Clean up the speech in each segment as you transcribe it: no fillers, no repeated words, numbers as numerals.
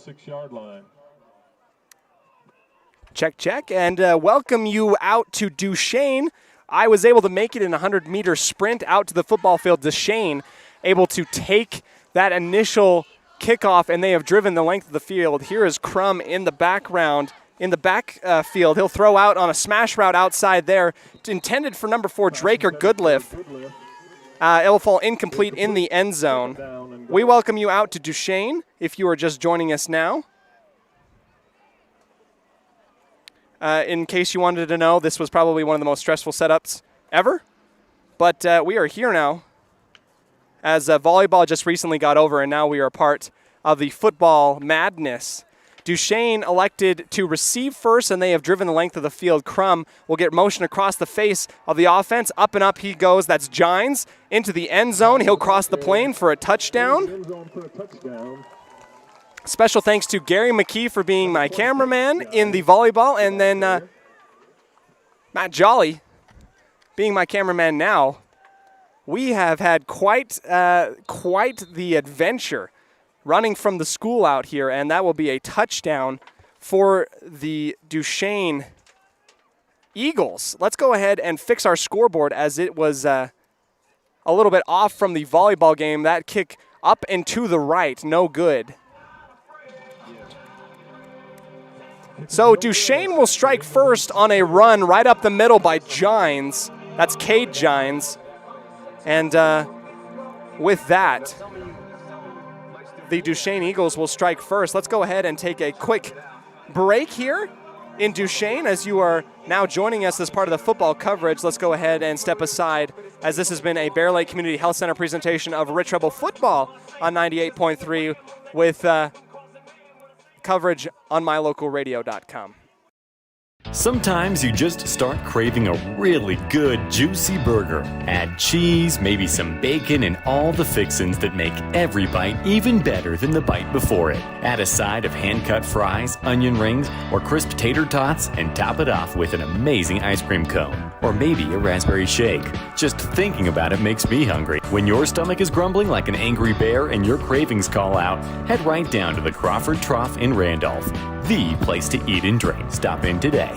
6-yard line. Check, and welcome you out to Duchesne. I was able to make it in a 100-meter sprint out to the football field. Duchesne able to take that initial kickoff, and they have driven the length of the field. Here is Crum in the background, in the backfield. He'll throw out on a smash route outside there, intended for number 4, Draker Goodliff. It will fall incomplete in the end zone. We welcome you out to Duchesne if you are just joining us now. In case you wanted to know, this was probably one of the most stressful setups ever. But we are here now as volleyball just recently got over, and now we are a part of the football madness. Duchesne elected to receive first, and they have driven the length of the field. Crum will get motion across the face of the offense. Up and up he goes. That's Gines into the end zone. He'll cross the plane for a touchdown. Special thanks to Gary McKee for being my cameraman in the volleyball, and then Matt Jolly being my cameraman now. We have had quite the adventure running from the school out here, and that will be a touchdown for the Duchesne Eagles. Let's go ahead and fix our scoreboard, as it was a little bit off from the volleyball game. That kick up and to the right, no good. So Duchesne will strike first on a run right up the middle by Gines. That's Cade Gines. And with that, the Duchesne Eagles will strike first. Let's go ahead and take a quick break here in Duchesne. As you are now joining us as part of the football coverage, let's go ahead and step aside, as this has been a Bear Lake Community Health Center presentation of Rich Rebel football on 98.3 with coverage on mylocalradio.com. Sometimes you just start craving a really good, juicy burger. Add cheese, maybe some bacon, and all the fixins that make every bite even better than the bite before it. Add a side of hand-cut fries, onion rings, or crisp tater tots, and top it off with an amazing ice cream cone. Or maybe a raspberry shake. Just thinking about it makes me hungry. When your stomach is grumbling like an angry bear and your cravings call out, head right down to the Crawford Trough in Randolph. The place to eat and drink. Stop in today.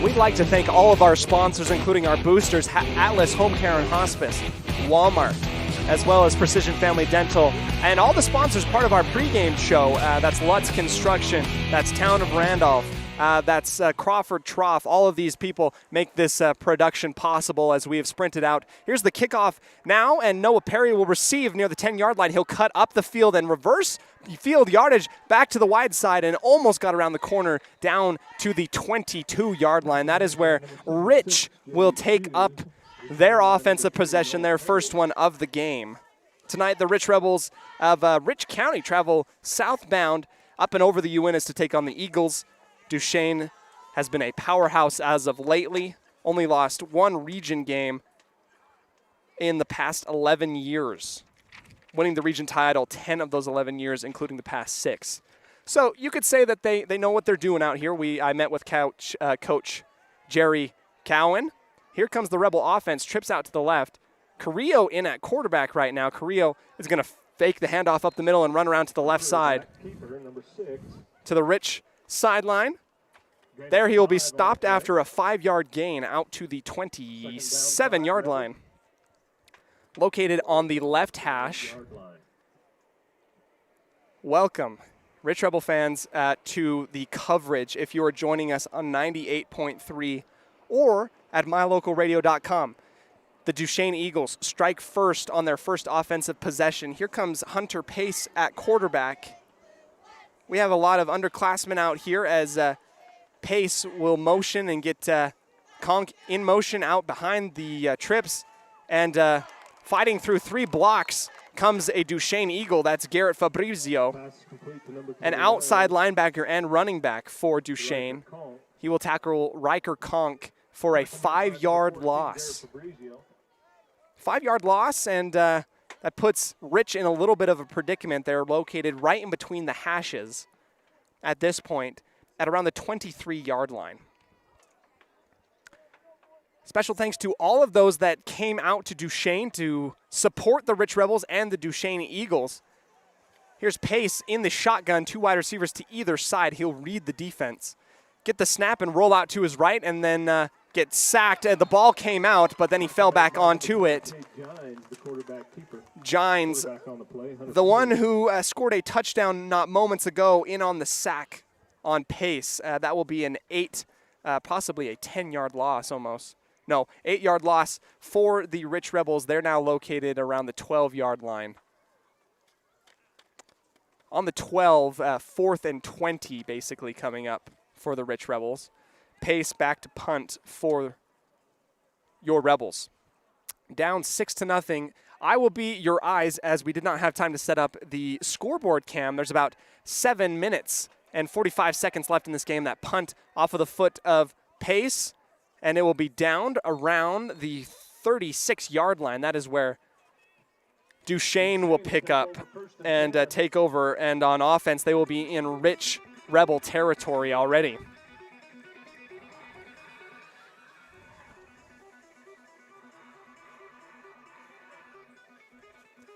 We'd like to thank all of our sponsors, including our boosters, Atlas Home Care and Hospice, Walmart, as well as Precision Family Dental, and all the sponsors part of our pregame show. That's Lutz Construction, that's Town of Randolph, that's Crawford Trough. All of these people make this production possible as we have sprinted out. Here's the kickoff now, and Noah Perry will receive near the 10-yard line. He'll cut up the field and reverse field yardage back to the wide side, and almost got around the corner down to the 22-yard line. That is where Rich will take up their offensive possession, their first one of the game. Tonight, the Rich Rebels of Rich County travel southbound up and over the Uintas to take on the Eagles. Duchesne has been a powerhouse as of lately, only lost one region game in the past 11 years, winning the region title 10 of those 11 years, including the past 6. So you could say that they know what they're doing out here. I met with Coach Jerry Cowan. Here comes the Rebel offense, trips out to the left. Carrillo in at quarterback right now. Carrillo is going to fake the handoff up the middle and run around to the left side to the Rich sideline. There he will be stopped after a 5-yard gain out to the 27-yard line. Located on the left hash. Welcome, Rich Rebel fans, to the coverage if you are joining us on 98.3 or at mylocalradio.com. The Duchesne Eagles strike first on their first offensive possession. Here comes Hunter Pace at quarterback. We have a lot of underclassmen out here as Pace will motion and get Conk in motion out behind the trips. And fighting through 3 blocks comes a Duchesne Eagle. That's Garrett Fabrizio, an outside linebacker and running back for Duchesne. He will tackle Riker Conk for a 5-yard loss. 5-yard loss, and that puts Rich in a little bit of a predicament. They're located right in between the hashes at this point at around the 23-yard line. Special thanks to all of those that came out to Duchesne to support the Rich Rebels and the Duchesne Eagles. Here's Pace in the shotgun, 2 wide receivers to either side. He'll read the defense. Get the snap and roll out to his right and then get sacked. The ball came out, but then he fell back onto it. Gines, the one who scored a touchdown not moments ago, in on the sack on Pace. That will be an 8, possibly a 10-yard loss almost. No, 8-yard loss for the Rich Rebels. They're now located around the 12-yard line. On the 12, 4th and 20 basically coming up for the Rich Rebels. Pace back to punt for your Rebels. Down 6-0. I will be your eyes as we did not have time to set up the scoreboard cam. There's about 7 minutes and 45 seconds left in this game. That punt off of the foot of Pace, and it will be downed around the 36-yard line. That is where Duchesne will pick up and take over. And on offense, they will be in Rich Rebel territory already.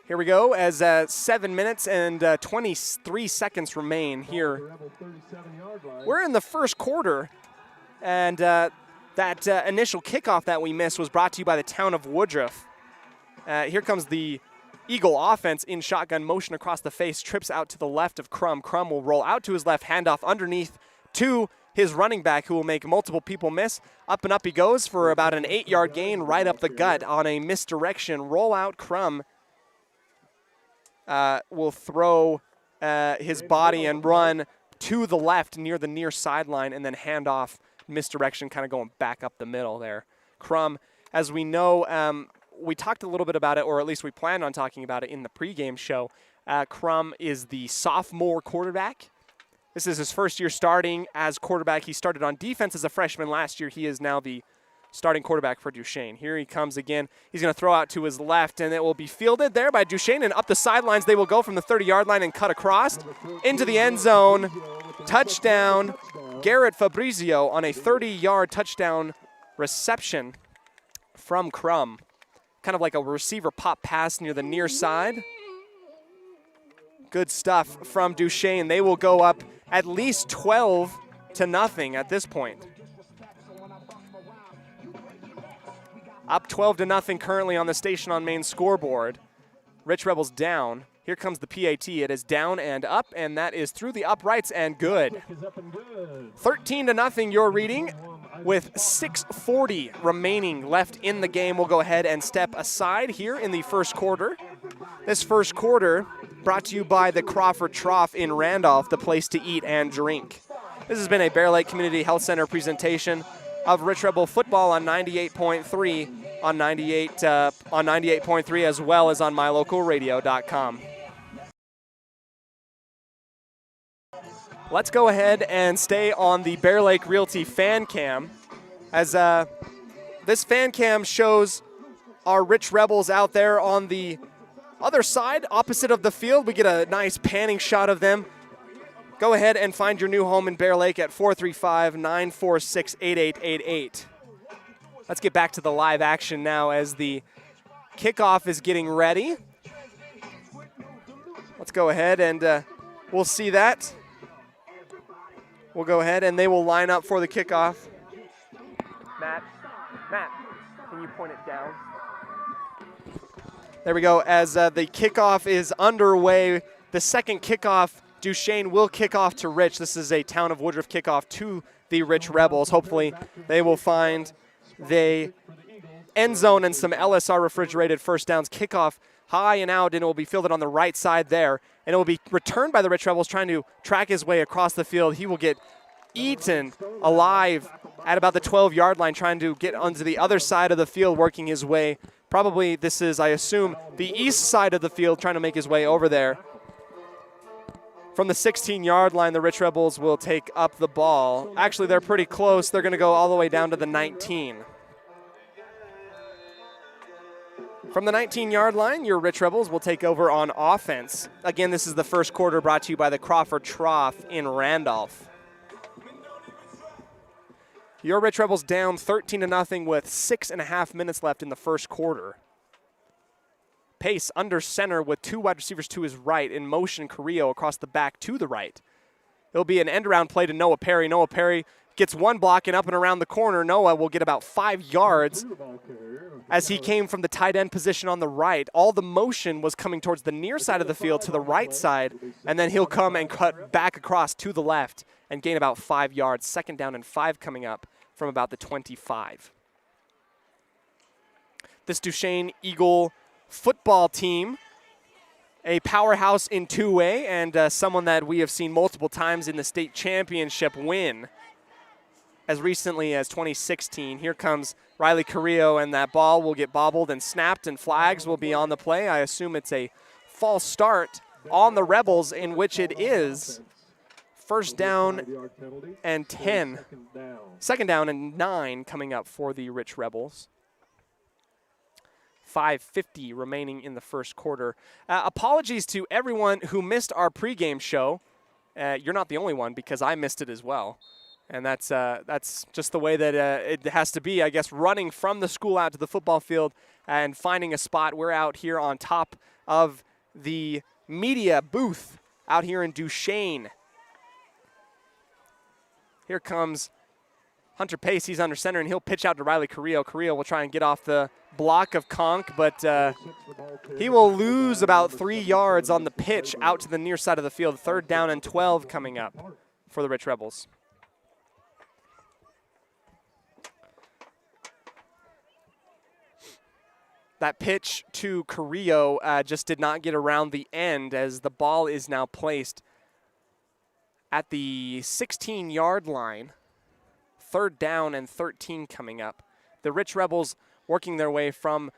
Here we go as 7 minutes and 23 seconds remain here. We're in the first quarter, and that initial kickoff that we missed was brought to you by the town of Woodruff. Here comes the Eagle offense in shotgun motion across the face, trips out to the left of Crum. Crum will roll out to his left, handoff underneath to his running back, who will make multiple people miss. Up and up he goes for about an 8-yard gain right up the gut on a misdirection. Roll out. Crum will throw his body and run to the left near the near sideline, and then hand off. Misdirection, kind of going back up the middle there. Crum, as we know, we talked a little bit about it, or at least we planned on talking about it in the pregame show. Crum is the sophomore quarterback. This is his first year starting as quarterback. He started on defense as a freshman last year. He is now the starting quarterback for Duchesne. Here he comes again. He's going to throw out to his left, and it will be fielded there by Duchesne, and up the sidelines they will go from the 30-yard line and cut across into the end zone. Touchdown, Garrett Fabrizio on a 30-yard touchdown reception from Crum. Kind of like a receiver pop pass near the near side. Good stuff from Duchesne. They will go up at least 12-0 at this point. Up 12-0 currently on the Station on Main scoreboard. Rich Rebels down. Here comes the PAT. It is down and up, and that is through the uprights and good. 13-0 your reading with 6:40 remaining left in the game. We'll go ahead and step aside here in the first quarter. This first quarter brought to you by the Crawford Trough in Randolph, the place to eat and drink. This has been a Bear Lake Community Health Center presentation of Rich Rebel football on 98.3 on 98.3 as well as on mylocalradio.com. Let's go ahead and stay on the Bear Lake Realty fan cam, as this fan cam shows our Rich Rebels out there on the other side, opposite of the field. We get a nice panning shot of them. Go ahead and find your new home in Bear Lake at 435-946-8888. Let's get back to the live action now as the kickoff is getting ready. Let's go ahead and we'll see that. We'll go ahead and they will line up for the kickoff. Matt, can you point it down? There we go. As the kickoff is underway, the second kickoff, Duchesne will kick off to Rich. This is a Town of Woodruff kickoff to the Rich Rebels. Hopefully they will find the end zone and some LSR refrigerated first downs. Kickoff high and out, and it will be fielded on the right side there. And it will be returned by the Rich Rebels trying to track his way across the field. He will get eaten alive at about the 12-yard line, trying to get onto the other side of the field, working his way. Probably this is, I assume, the east side of the field, trying to make his way over there. From the 16-yard line, the Rich Rebels will take up the ball. Actually, they're pretty close. They're going to go all the way down to the 19. From the 19-yard line, your Rich Rebels will take over on offense. Again, this is the first quarter brought to you by the Crawford Trough in Randolph. Your Rich Rebels down 13-0 with 6.5 minutes left in the first quarter. Pace under center with 2 wide receivers to his right. In motion, Carrillo across the back to the right. It'll be an end-around play to Noah Perry. Noah Perry gets one block, and up and around the corner, Noah will get about 5 yards as he came from the tight end position on the right. All the motion was coming towards the near side of the field to the right side, and then he'll come and cut back across to the left and gain about 5 yards. 2nd down and 5 coming up from about the 25. This Duchesne Eagle football team, a powerhouse in 2A and someone that we have seen multiple times in the state championship win as recently as 2016. Here comes Riley Carrillo, and that ball will get bobbled and snapped, and flags will be on the play. I assume it's a false start on the Rebels, in which it is 1st down and 10. 2nd down and 9 coming up for the Rich Rebels. 5:50 remaining in the first quarter. Apologies to everyone who missed our pregame show. You're not the only one, because I missed it as well. And that's just the way that it has to be, I guess, running from the school out to the football field and finding a spot. We're out here on top of the media booth out here in Duchesne. Here comes Hunter Pace. He's under center, and he'll pitch out to Riley Carrillo. Carrillo will try and get off the block of Conk, but he will lose about 3 yards on the pitch out to the near side of the field. 3rd down and 12 coming up for the Rich Rebels. That pitch to Carrillo just did not get around the end, as the ball is now placed at the 16-yard line. 3rd down and 13 coming up. The Rich Rebels working their way from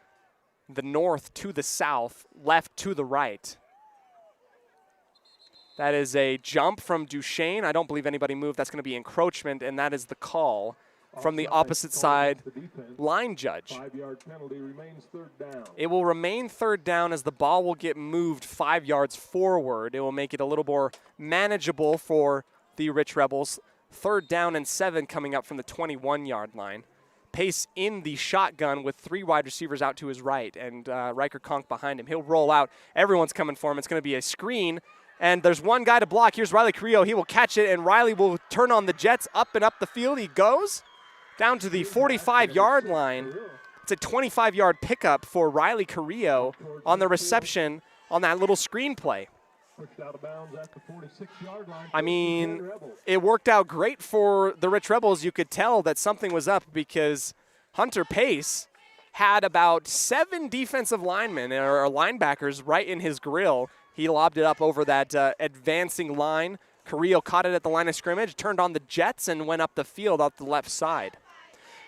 the north to the south, left to the right. That is a jump from Duchesne. I don't believe anybody moved. That's going to be encroachment, and that is the call from the opposite side line judge. 5-yard penalty remains 3rd down. It will remain 3rd down, as the ball will get moved 5 yards forward. It will make it a little more manageable for the Rich Rebels. 3rd down and 7 coming up from the 21-yard line. Pace in the shotgun with 3 wide receivers out to his right, and Riker Conk behind him. He'll roll out. Everyone's coming for him. It's going to be a screen, and there's one guy to block. Here's Riley Carrillo. He will catch it, and Riley will turn on the Jets. Up and up the field he goes, down to the 45-yard line. It's a 25-yard pickup for Riley Carrillo on the reception on that little screen play. Pushed out of bounds at the 46-yard line. I mean, it worked out great for the Rich Rebels. You could tell that something was up, because Hunter Pace had about 7 defensive linemen or linebackers right in his grill. He lobbed it up over that advancing line. Carrillo caught it at the line of scrimmage, turned on the Jets, and went up the field out the left side.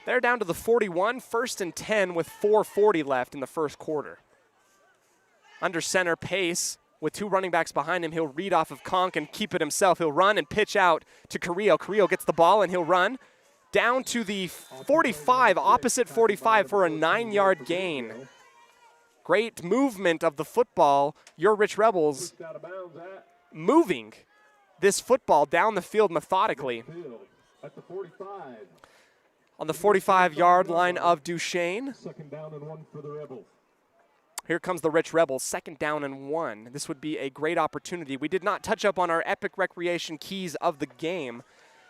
They're down to the 41, 1st and 10 with 4:40 left in the first quarter. Under center, Pace with 2 running backs behind him. He'll read off of Conk and keep it himself. He'll run and pitch out to Carrillo. Carrillo gets the ball, and he'll run down to the 45, opposite 45, for a 9-yard gain. Great movement of the football. Your Rich Rebels Pushed out of bounds at moving this football down the field methodically. field at the 45. On the 45-yard line of Duchesne. 2nd down and 1 for the Rebels. Here comes the Rich Rebels, 2nd down and 1. This would be a great opportunity. We did not touch up on our epic recreation keys of the game.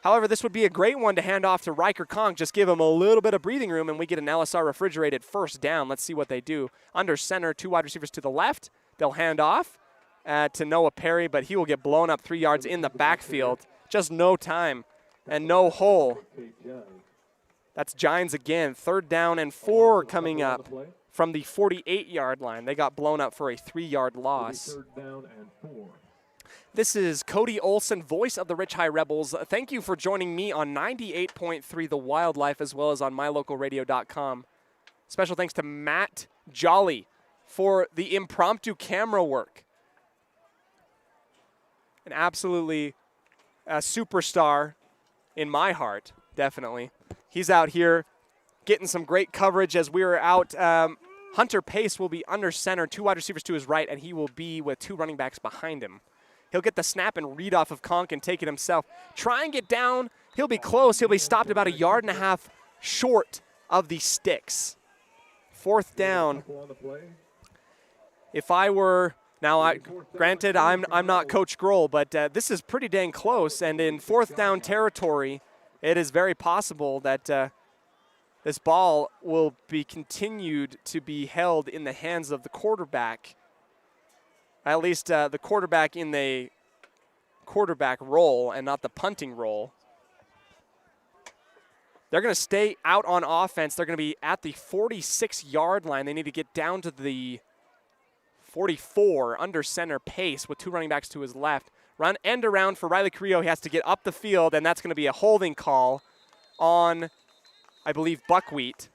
However, this would be a great one to hand off to Riker Conk. Just give him a little bit of breathing room, and we get an LSR refrigerated 1st down. Let's see what they do. Under center, 2 wide receivers to the left. They'll hand off to Noah Perry, but he will get blown up 3 yards in the backfield. Just no time and no hole. That's Gines again. 3rd down and 4 coming up from the 48-yard line. They got blown up for a 3-yard loss. 3rd down and 4. This is Cody Olson, voice of the Rich High Rebels. Thank you for joining me on 98.3 The Wildlife, as well as on mylocalradio.com. Special thanks to Matt Jolly for the impromptu camera work. An absolutely superstar in my heart, definitely. He's out here getting some great coverage as we are out. Hunter Pace will be under center, 2 wide receivers to his right, and he will be with 2 running backs behind him. He'll get the snap and read off of Conk and take it himself. Try and get down He'll be close. He'll be stopped about 1.5 yards short of the sticks. 4th down. If I were, now granted I'm not Coach Grohl, but this is pretty dang close. And in 4th down territory, it is very possible that this ball will be continued to be held in the hands of the quarterback. At least the quarterback in the quarterback role and not the punting role. They're going to stay out on offense. They're going to be at the 46-yard line. They need to get down to the 44 under center pace with 2 running backs to his left. Run end around for Riley Carrillo. He has to get up the field, and that's going to be a holding call on, I believe, Buckwheat.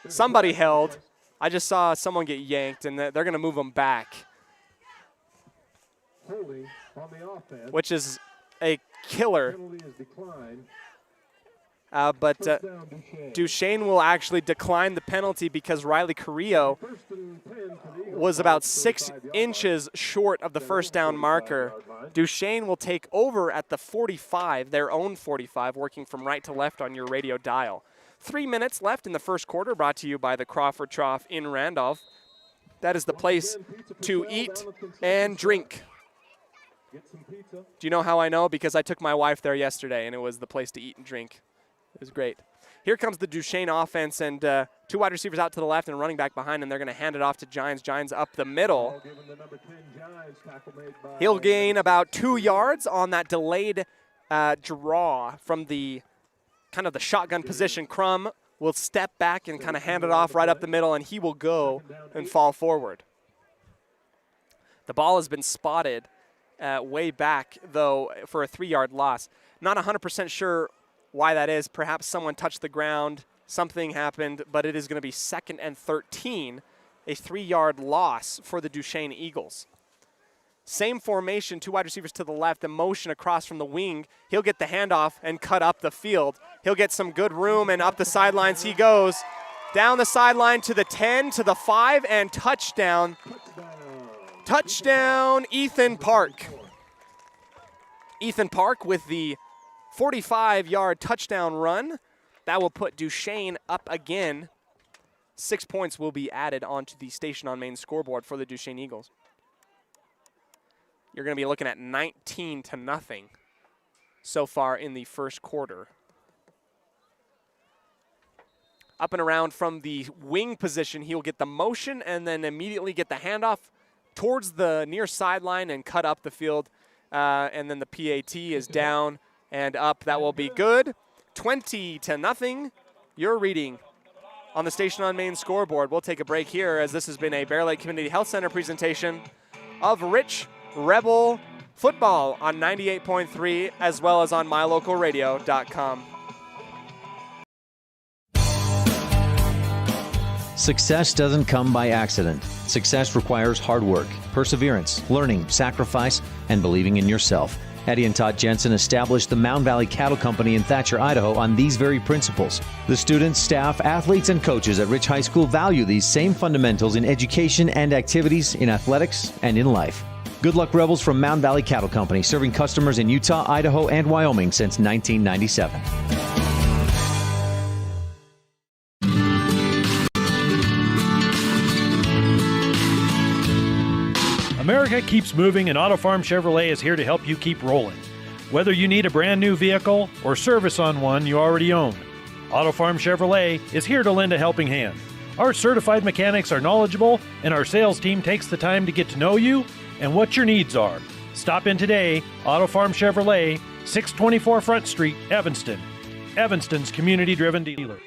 Somebody held. I just saw someone get yanked, and they're going to move him back, which is a killer. But Duchesne will actually decline the penalty because Riley Carrillo was about 6 inches short of the first down marker. Duchesne will take over at the 45, their own 45, working from right to left on your radio dial. 3 minutes left in the first quarter, brought to you by the Crawford Trough in Randolph. That is the place to eat and drink. Do you know how I know? Because I took my wife there yesterday, and it was the place to eat and drink. It was great. Here comes the Duchesne offense, and 2 wide receivers out to the left and a running back behind, and they're going to hand it off to Gines. Gines up the middle. He'll gain about 2 yards on that delayed draw from the kind of the shotgun position. Crum will step back and kind of hand it off right up the middle, and he will go and fall forward. The ball has been spotted way back, though, for a 3-yard loss. Not 100% sure why that is. Perhaps someone touched the ground, something happened, but it is going to be 2nd and 13, a 3-yard loss for the Duchesne Eagles. Same formation, 2 wide receivers to the left, the motion across from the wing. He'll get the handoff and cut up the field. He'll get some good room, and up the sidelines he goes. Down the sideline to the 10, to the 5, and touchdown. Touchdown, Ethan Park. Ethan Park with the 45-yard touchdown run. That will put Duchesne up again. 6 points will be added onto the Station on Main scoreboard for the Duchesne Eagles. You're going to be looking at 19-0 so far in the first quarter. Up and around from the wing position, he'll get the motion and then immediately get the handoff towards the near sideline and cut up the field. And then the PAT is down and up. That will be good. 20-0. Your reading on the Station on Main scoreboard. We'll take a break here as this has been a Bear Lake Community Health Center presentation of Rich Rebel football on 98.3 as well as on mylocalradio.com. Success doesn't come by accident. Success requires hard work, perseverance, learning, sacrifice, and believing in yourself. Eddie and Todd Jensen established the Mound Valley Cattle Company in Thatcher, Idaho on these very principles. The students, staff, athletes, and coaches at Rich High School value these same fundamentals in education and activities, in athletics, and in life. Good luck, Rebels, from Mound Valley Cattle Company, serving customers in Utah, Idaho, and Wyoming since 1997. America keeps moving, and Auto Farm Chevrolet is here to help you keep rolling. Whether you need a brand new vehicle or service on one you already own, Auto Farm Chevrolet is here to lend a helping hand. Our certified mechanics are knowledgeable, and our sales team takes the time to get to know you and what your needs are. Stop in today, Auto Farm Chevrolet, 624 Front Street, Evanston. Evanston's community-driven dealer.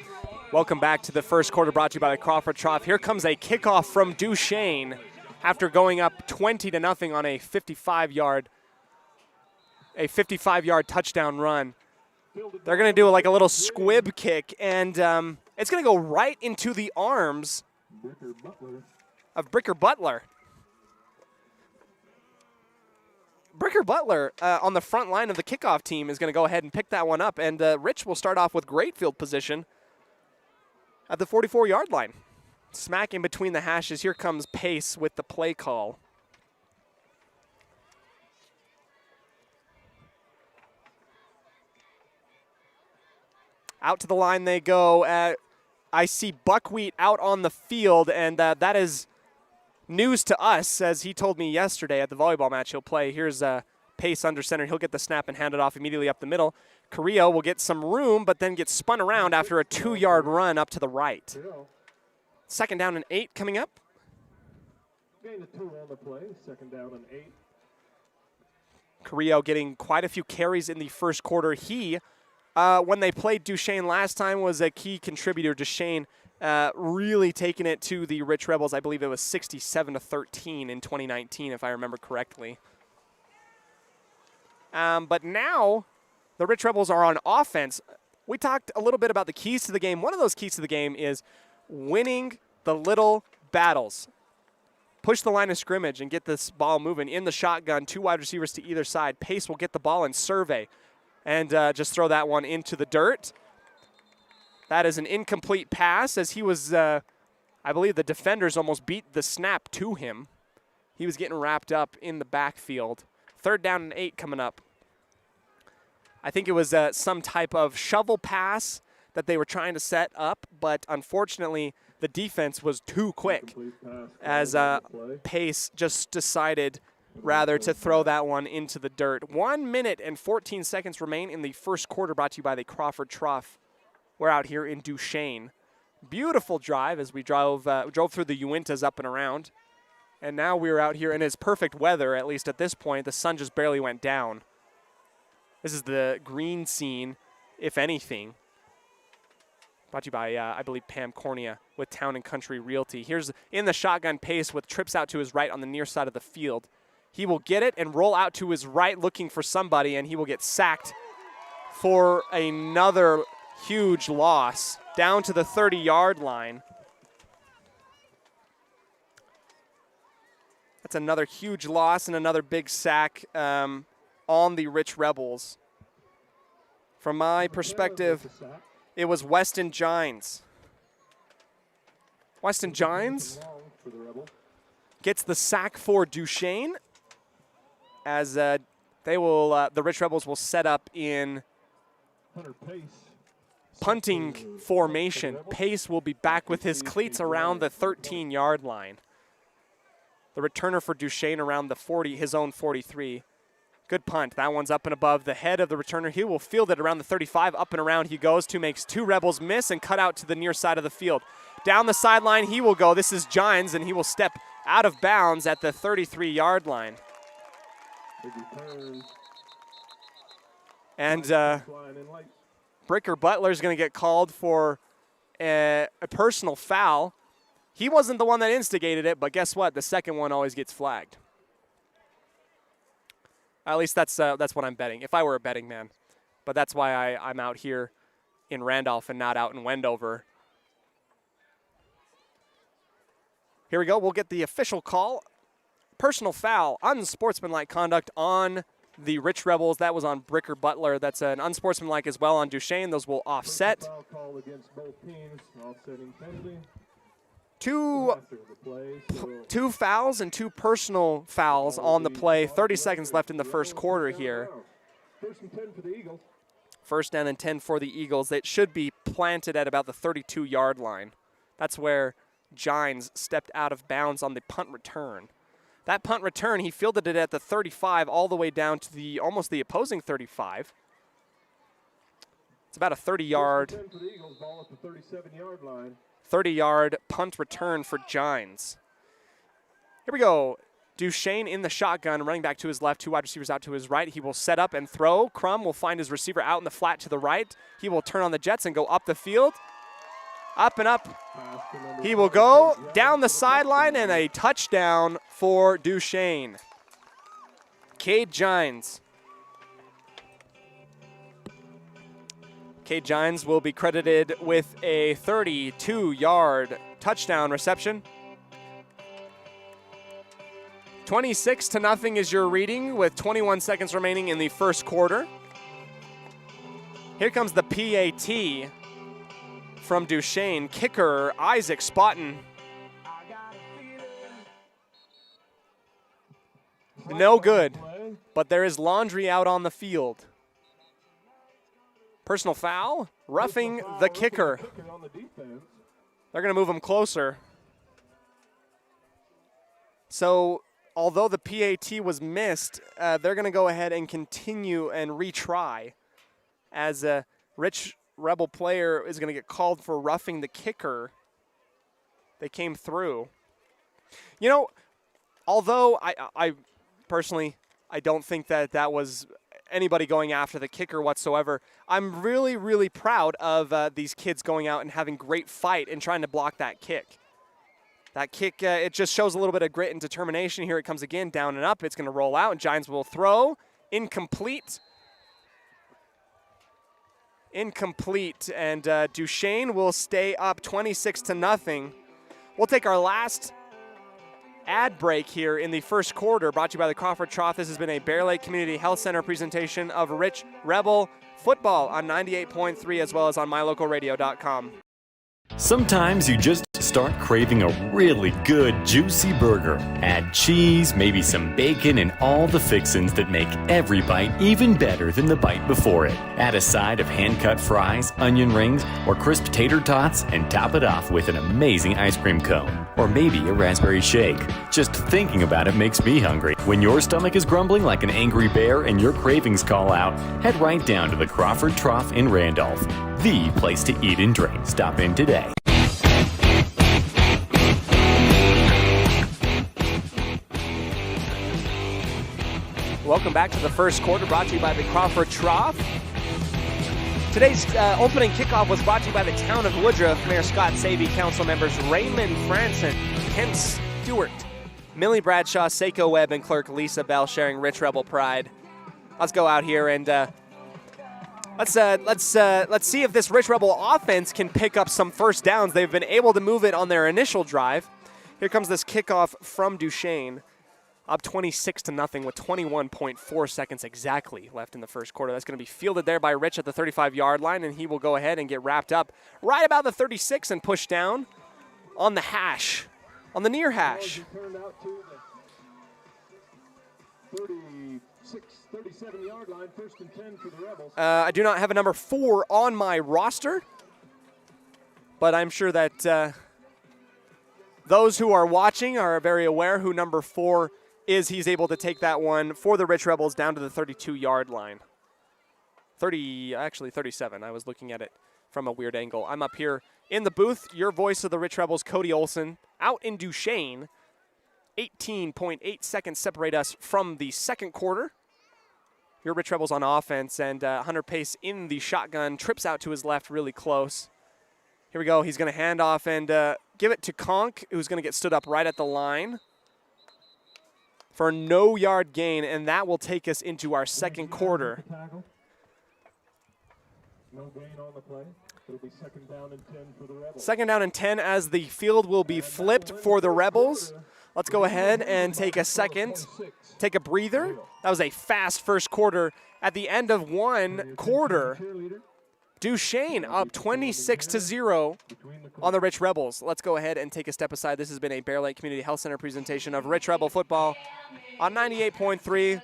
Welcome back to the first quarter, brought to you by the Crawford Trough. Here comes a kickoff from Duchesne after going up 20-0 on a 55-yard touchdown run. They're going to do like a little squib kick, and it's going to go right into the arms of Bricker Butler. Bricker Butler on the front line of the kickoff team is going to go ahead and pick that one up, and Rich will start off with great field position at the 44-yard line. Smack in between the hashes. Here comes Pace with the play call. Out to the line they go. I see Buckwheat out on the field, and that is news to us, as he told me yesterday at the volleyball match he'll play. Here's Pace under center. He'll get the snap and hand it off immediately up the middle. Carrillo will get some room, but then gets spun around after a 2-yard run up to the right. Second down and 8 coming up. Gain of 2 on the play, second down and 8. Carrillo getting quite a few carries in the first quarter. He, when they played Duchesne last time, was a key contributor. Duchesne really taking it to the Rich Rebels. I believe it was 67-13 in 2019, if I remember correctly. But now the Rich Rebels are on offense. We talked a little bit about the keys to the game. One of those keys to the game is winning the little battles. Push the line of scrimmage and get this ball moving in the shotgun. 2 wide receivers to either side. Pace will get the ball and survey and just throw that one into the dirt. That is an incomplete pass, as he was, I believe the defenders almost beat the snap to him. He was getting wrapped up in the backfield. Third down and 8 coming up. I think it was some type of shovel pass that they were trying to set up, but unfortunately the defense was too quick, as Pace just decided rather to throw that one into the dirt. 1 minute and 14 seconds remain in the first quarter, brought to you by the Crawford Trough. We're out here in Duchesne. Beautiful drive as we drove through the Uintas up and around. And now we're out here in it's perfect weather, at least at this point. The sun just barely went down. This is the green scene, if anything. Brought to you by, I believe, Pam Cornea with Town and Country Realty. Here's in the shotgun Pace with trips out to his right on the near side of the field. He will get it and roll out to his right looking for somebody, and he will get sacked for another huge loss down to the 30-yard line. That's another huge loss and another big sack on the Rich Rebels. From my perspective, it was Weston Gines. Weston Gines gets the sack for Duchesne, as the Rich Rebels will set up in punting formation. Pace will be back with his cleats around the 13-yard line. The returner for Duchesne around the 40, his own 43. Good punt. That one's up and above the head of the returner. He will field it around the 35. Up and around he goes. Makes 2 Rebels miss and cut out to the near side of the field. Down the sideline he will go. This is Gines, and he will step out of bounds at the 33-yard line. And Bricker Butler is going to get called for a personal foul. He wasn't the one that instigated it, but guess what? The second one always gets flagged. At least that's what I'm betting, if I were a betting man. But that's why I'm out here in Randolph and not out in Wendover. Here we go. We'll get the official call. Personal foul, unsportsmanlike conduct on the Rich Rebels. That was on Bricker Butler. That's an unsportsmanlike as well on Duchesne. Those will offset. Call against both teams, offsetting penalty. Two fouls and 2 personal fouls on the play. 30 seconds left in the first quarter here. First and 10 for the Eagles. First down and 10 for the Eagles. It should be planted at about the 32-yard line. That's where Gines stepped out of bounds on the punt return. That punt return, he fielded it at the 35 all the way down to almost the opposing 35. It's about a 30-yard. 30-yard punt return for Gines. Here we go. Duchesne in the shotgun, running back to his left, 2 wide receivers out to his right. He will set up and throw. Crum will find his receiver out in the flat to the right. He will turn on the jets and go up the field. Up and up. He will go down the sideline, and a touchdown for Duchesne. Cade Gines. Cade Gines will be credited with a 32-yard touchdown reception. 26-0 is your reading with 21 seconds remaining in the first quarter. Here comes the PAT from Duchesne. Kicker Isaac Spotton. No good, but there is laundry out on the field. Personal foul, roughing the kicker. On the defense. They're going to move him closer. So although the PAT was missed, they're going to go ahead and continue and retry as a Rich Rebel player is going to get called for roughing the kicker. They came through. You know, although I personally, I don't think that was anybody going after the kicker whatsoever. I'm really, really proud of these kids going out and having great fight and trying to block that kick. That kick, it just shows a little bit of grit and determination. Here it comes again, down and up. It's going to roll out, and Giants will throw. Incomplete. Incomplete, and Duchesne will stay up 26-0. We'll take our last ad break here in the first quarter, brought to you by the Crawford Trough. This has been a Bear Lake Community Health Center presentation of Rich Rebel football on 98.3 as well as on mylocalradio.com. Sometimes you just start craving a really good, juicy burger. Add cheese, maybe some bacon, and all the fixins that make every bite even better than the bite before it. Add a side of hand-cut fries, onion rings, or crisp tater tots, and top it off with an amazing ice cream cone. Or maybe a raspberry shake. Just thinking about it makes me hungry. When your stomach is grumbling like an angry bear and your cravings call out, head right down to the Crawford Trough in Randolph. The place to eat and drink. Stop in today. Welcome back to the first quarter, brought to you by the Crawford Trough. Today's opening kickoff was brought to you by the town of Woodruff. Mayor Scott Savey, council members Raymond Franson, Ken Stewart, Millie Bradshaw, Seiko Webb, and clerk Lisa Bell sharing Rich Rebel pride. Let's go out here and let's see if this Rich Rebel offense can pick up some first downs. They've been able to move it on their initial drive. Here comes this kickoff from Duchesne. Up 26-0 with 21.4 seconds exactly left in the first quarter. That's going to be fielded there by Rich at the 35-yard line, and he will go ahead and get wrapped up right about the 36 and pushed down on the hash, on the near hash. Turned out to the 37-yard line, 1st and 10 for the Rebels. I do not have a number 4 on my roster, but I'm sure that those who are watching are very aware who number 4 is. He's able to take that one for the Rich Rebels down to the 32-yard line. 37. I was looking at it from a weird angle. I'm up here in the booth. Your voice of the Rich Rebels, Cody Olson, out in Duchesne. 18.8 seconds separate us from the second quarter. Your Rich Rebels on offense, and Hunter Pace in the shotgun, trips out to his left really close. Here we go. He's going to hand off and give it to Conk, who's going to get stood up right at the line for no yard gain, and that will take us into our second quarter. No gain on the play. It'll be 2nd down and 10 for the Rebels. 2nd down and 10 as the field will be flipped for the Rebels. Let's go ahead and take a second, take a breather. That was a fast first quarter. At the end of one quarter, Duchesne up 26-0 on the Rich Rebels. Let's go ahead and take a step aside. This has been a Bear Lake Community Health Center presentation of Rich Rebel football on 98.3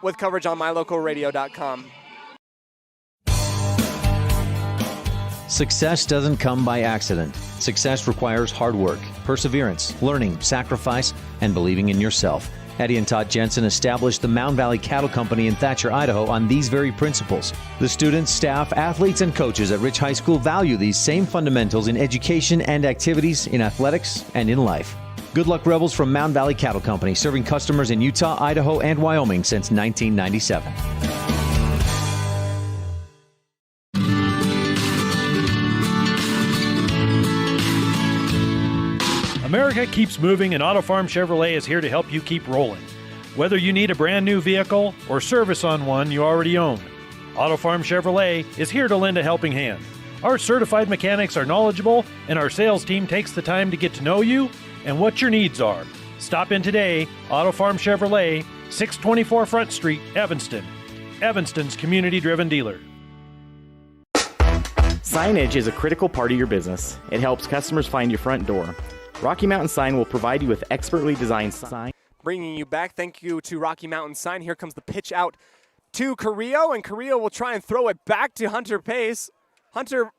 with coverage on mylocalradio.com. Success doesn't come by accident. Success requires hard work, perseverance, learning, sacrifice, and believing in yourself. Eddie and Todd Jensen established the Mound Valley Cattle Company in Thatcher, Idaho on these very principles. The students, staff, athletes, and coaches at Rich High School value these same fundamentals in education and activities, in athletics, and in life. Good luck, Rebels, from Mound Valley Cattle Company, serving customers in Utah, Idaho, and Wyoming since 1997. America keeps moving, and Auto Farm Chevrolet is here to help you keep rolling. Whether you need a brand new vehicle or service on one you already own, Auto Farm Chevrolet is here to lend a helping hand. Our certified mechanics are knowledgeable, and our sales team takes the time to get to know you and what your needs are. Stop in today, Auto Farm Chevrolet, 624 Front Street, Evanston. Evanston's community-driven dealer. Signage is a critical part of your business. It helps customers find your front door. Rocky Mountain Sign will provide you with expertly designed sign. Bringing you back, thank you to Rocky Mountain Sign. Here comes the pitch out to Carrillo, and Carrillo will try and throw it back to Hunter Pace. Hunter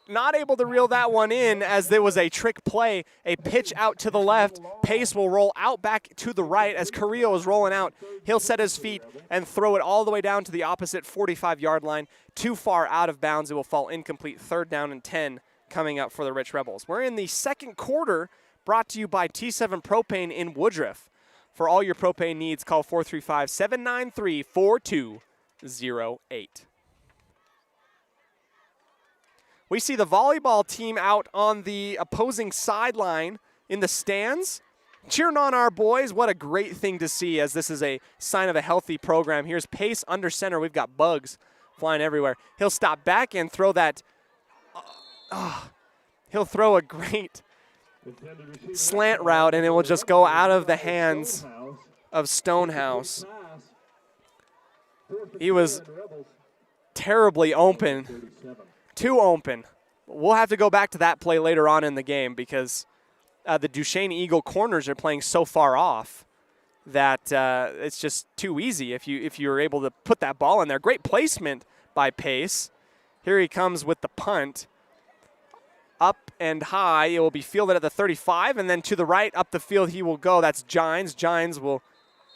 not able to reel that one in as there was a trick play, a pitch out to the left. Pace will roll out back to the right as Carrillo is rolling out. He'll set his feet and throw it all the way down to the opposite 45-yard line. Too far out of bounds. It will fall incomplete. 3rd down and 10 coming up for the Rich Rebels. We're in the second quarter, brought to you by T7 Propane in Woodruff. For all your propane needs, call 435-793-4208. We see the volleyball team out on the opposing sideline in the stands, cheering on our boys. What a great thing to see, as this is a sign of a healthy program. Here's Pace under center. We've got bugs flying everywhere. He'll stop back and throw that. He'll throw a great slant route, and it will just go out of the hands of Stonehouse. He was terribly open. Too open. We'll have to go back to that play later on in the game because the Duchesne Eagle corners are playing so far off that it's just too easy if you're able to put that ball in there. Great placement by Pace. Here he comes with the punt. Up and high. It will be fielded at the 35, and then to the right up the field he will go. That's Gines. Gines will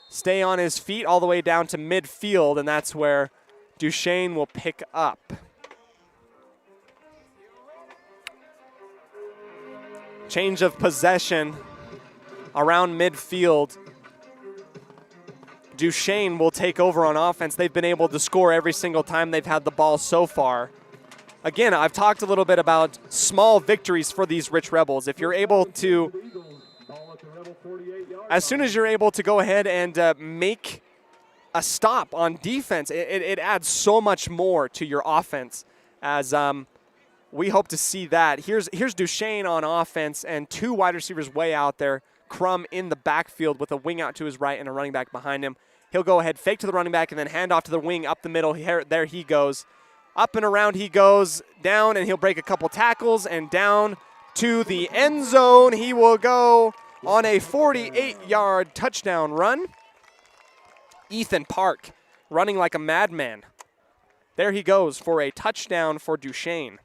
stay on his feet all the way down to midfield, and that's where Duchesne will pick up. Change of possession around midfield. Duchesne will take over on offense. They've been able to score every single time they've had the ball so far. Again, I've talked a little bit about small victories for these Rich Rebels. If you're able to, as soon as you're able to go ahead and make a stop on defense, it adds so much more to your offense, as we hope to see that. Here's Duchesne on offense and 2 wide receivers way out there. Crum in the backfield with a wing out to his right and a running back behind him. He'll go ahead, fake to the running back, and then hand off to the wing up the middle. There he goes. Up and around he goes, down, and he'll break a couple tackles, and down to the end zone. He will go on a 48-yard touchdown run. Ethan Park running like a madman. There he goes for a touchdown for Duchesne.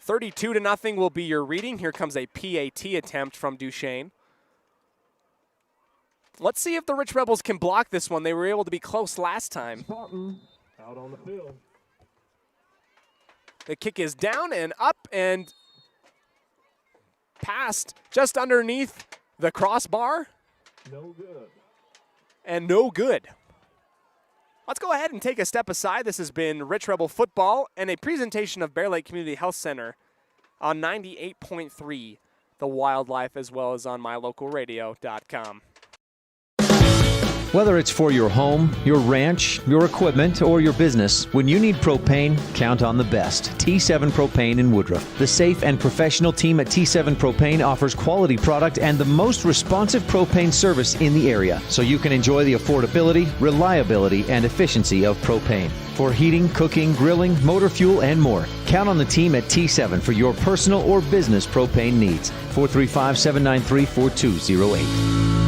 32-0 will be your reading. Here comes a PAT attempt from Duchesne. Let's see if the Rich Rebels can block this one. They were able to be close last time. Spartan out on the field. The kick is down and up and past just underneath the crossbar. No good. And no good. Let's go ahead and take a step aside. This has been Rich Rebel Football and a presentation of Bear Lake Community Health Center on 98.3 The Wildlife, as well as on mylocalradio.com. Whether it's for your home, your ranch, your equipment, or your business, when you need propane, count on the best. T7 Propane in Woodruff. The safe and professional team at T7 Propane offers quality product and the most responsive propane service in the area, so you can enjoy the affordability, reliability, and efficiency of propane. For heating, cooking, grilling, motor fuel, and more, count on the team at T7 for your personal or business propane needs. 435-793-4208.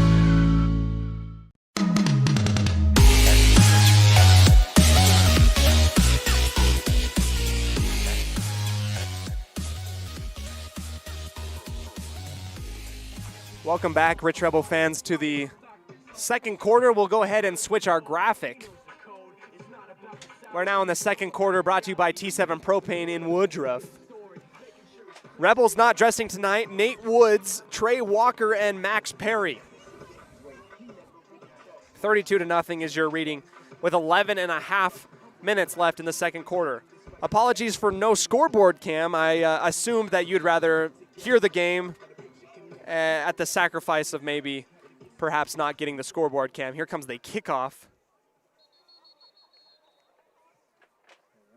Welcome back, Rich Rebel fans, to the second quarter. We'll go ahead and switch our graphic. We're now in the second quarter, brought to you by T7 Propane in Woodruff. Rebels not dressing tonight: Nate Woods, Trey Walker, and Max Perry. 32-0 is your reading with 11.5 minutes left in the second quarter. Apologies for no scoreboard cam. I assumed that you'd rather hear the game at the sacrifice of maybe perhaps not getting the scoreboard cam. Here comes the kickoff.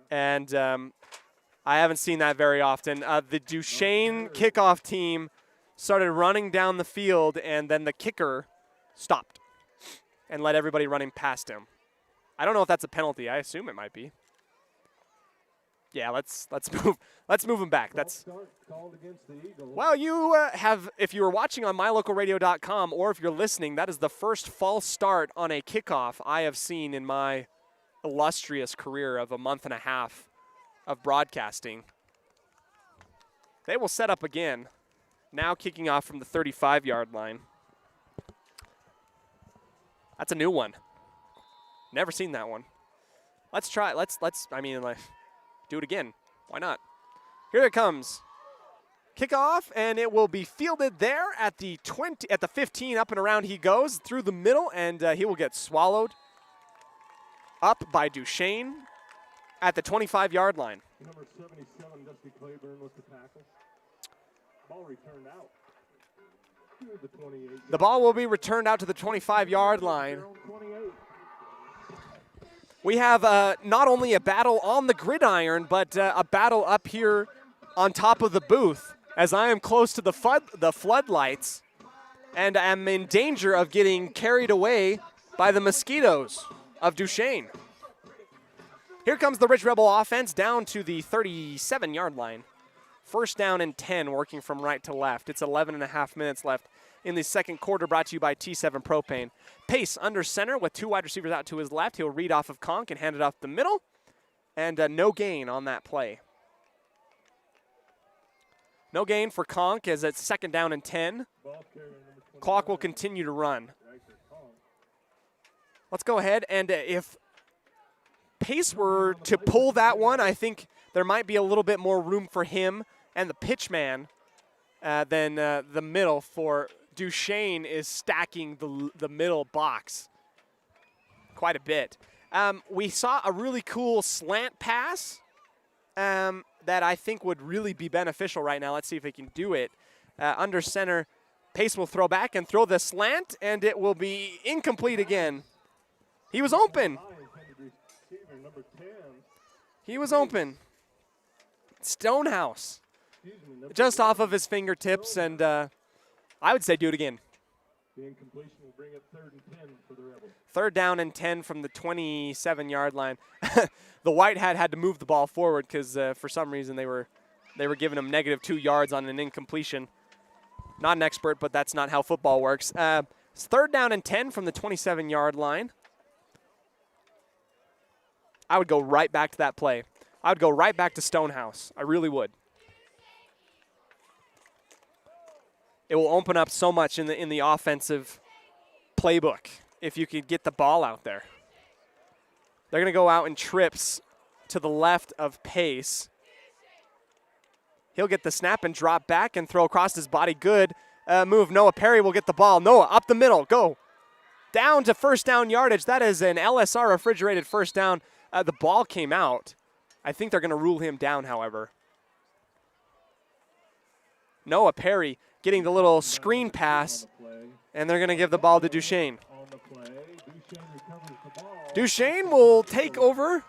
And I haven't seen that very often. The Duchesne kickoff team started running down the field, and then the kicker stopped and let everybody running past him. I don't know if that's a penalty. I assume it might be. Yeah, let's move him back. That's Start called against the Eagles. well, you have, if you were watching on mylocalradio.com or if you're listening, that is the first false start on a kickoff I have seen in my illustrious career of a month and a half of broadcasting. They will set up again, now kicking off from the 35-yard line. That's a new one. Never seen that one. Let's try. Let's do it again. Why not? Here it comes. Kickoff, and it will be fielded there at the 20, at the 15. Up and around he goes through the middle, and he will get swallowed up by Duchesne at the 25-yard line. Number 77, Dusty Claiborne with the tackle. Ball returned out to the 28. The ball will be returned out to the 25-yard line. Their own 28. We have not only a battle on the gridiron, but a battle up here on top of the booth, as I am close to the floodlights and am in danger of getting carried away by the mosquitoes of Duchesne. Here comes the Rich Rebel offense down to the 37-yard line. First down and 10, working from right to left. It's 11 and a half minutes left in the second quarter, brought to you by T7 Propane. Pace under center with two wide receivers out to his left. He'll read off of Conk and hand it off the middle. And no gain on that play. No gain for Conk as it's second down and 10. Clock will continue to run. Let's go ahead, and if Pace were to pull that one, I think there might be a little bit more room for him and the pitch man than the middle, for Duchesne is stacking the middle box quite a bit. We saw a really cool slant pass that I think would really be beneficial right now. Let's see if he can do it. Under center, Pace will throw back and throw the slant, and it will be incomplete again. He was open. He was open. Stonehouse. Just off of his fingertips, and I would say do it again. The incompletion will bring up 3rd and 10 for the Rebels. Third down and 10 from the 27-yard line. The White Hat had to move the ball forward because for some reason they were giving him -2 yards on an incompletion. Not an expert, but that's not how football works. It's 3rd down and 10 from the 27-yard line. I would go right back to that play. I would go right back to Stonehouse. I really would. It will open up so much in the offensive playbook if you could get the ball out there. They're going to go out in trips to the left of Pace. He'll get the snap and drop back and throw across his body. Good move. Noah Perry will get the ball. Noah up the middle. Go. Down to first down yardage. That is an LSR refrigerated first down. The ball came out. I think they're going to rule him down, however. Noah Perry getting the little screen pass, and they're going to give the ball to Duchesne. Duchesne will take over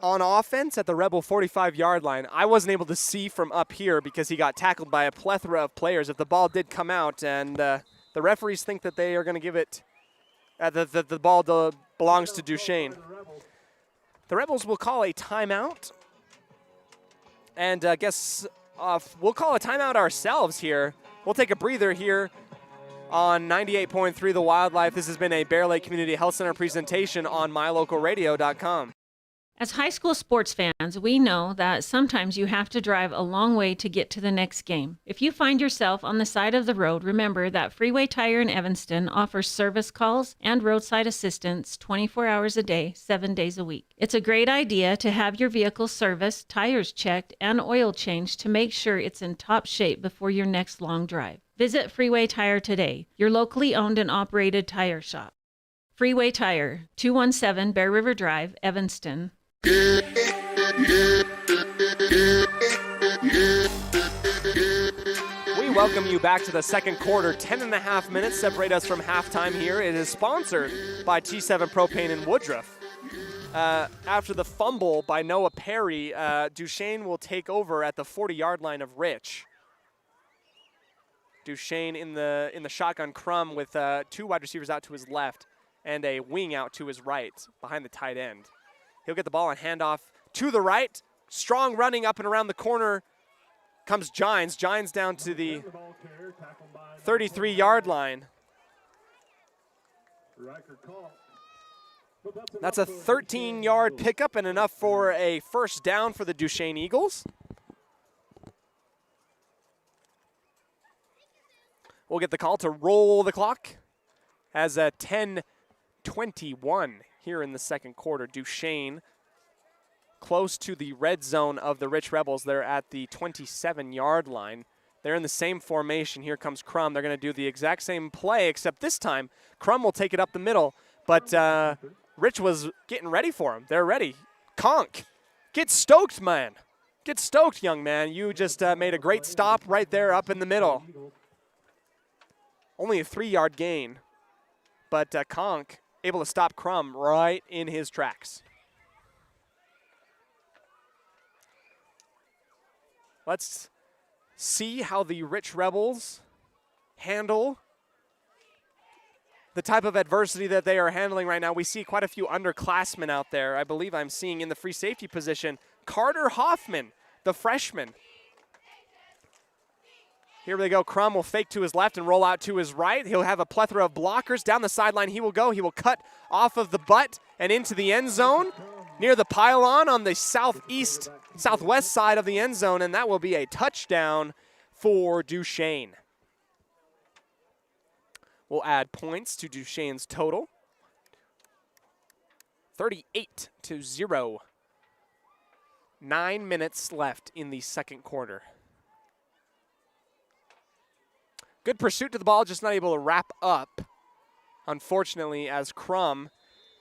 on offense at the Rebel 45-yard line. I wasn't able to see from up here because he got tackled by a plethora of players. If the ball did come out, and the referees think that they are going to give it, the ball belongs to Duchesne. The Rebels will call a timeout. And I guess we'll call a timeout ourselves here. We'll take a breather here on 98.3 The Wildlife. This has been a Bear Lake Community Health Center presentation on mylocalradio.com. As high school sports fans, we know that sometimes you have to drive a long way to get to the next game. If you find yourself on the side of the road, remember that Freeway Tire in Evanston offers service calls and roadside assistance 24 hours a day, 7 days a week. It's a great idea to have your vehicle serviced, tires checked, and oil changed to make sure it's in top shape before your next long drive. Visit Freeway Tire today, your locally owned and operated tire shop. Freeway Tire, 217 Bear River Drive, Evanston. We welcome you back to the second quarter. 10.5 minutes separate us from halftime here. It is sponsored by T7 Propane in Woodruff. After the fumble by Noah Perry, Duchesne will take over at the 40-yard line of Rich. Duchesne in the shotgun crumb with two wide receivers out to his left and a wing out to his right behind the tight end. He'll get the ball and hand off to the right. Strong running up and around the corner comes Gines. Gines down to the 33-yard line. That's a 13-yard pickup and enough for a first down for the Duchesne Eagles. We'll get the call to roll the clock as a 10:21 here in the second quarter. Duchesne close to the red zone of the Rich Rebels. They're at the 27-yard line. They're in the same formation. Here comes Crum. They're going to do the exact same play, except this time Crum will take it up the middle. But Rich was getting ready for him. They're ready. Conk, get stoked, man. Get stoked, young man. You just made a great stop right there up in the middle. Only a 3-yard gain. But Conk able to stop Crum right in his tracks. Let's see how the Rich Rebels handle the type of adversity that they are handling right now. We see quite a few underclassmen out there. I believe I'm seeing in the free safety position Carter Hoffman, the freshman. Here they go. Crum will fake to his left and roll out to his right. He'll have a plethora of blockers. Down the sideline he will go. He will cut off of the butt and into the end zone near the pylon on the southwest side of the end zone, and that will be a touchdown for Duchesne. We'll add points to Duchesne's total. 38-0. 9 minutes left in the second quarter. Good pursuit to the ball, just not able to wrap up, unfortunately, as Crum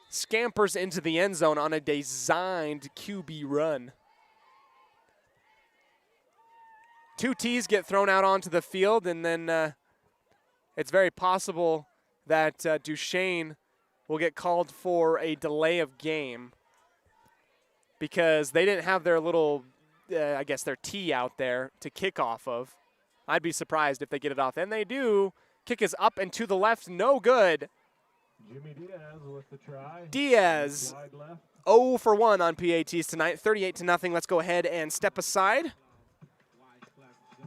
scampers into the end zone on a designed QB run. 2 T's get thrown out onto the field, and then it's very possible that Duchesne will get called for a delay of game because they didn't have their little, I guess, their tee out there to kick off of. I'd be surprised if they get it off. And they do. Kick is up and to the left. No good. Jimmy Diaz with the try. Diaz 0 for 1 on PATs tonight. 38-0. Let's go ahead and step aside.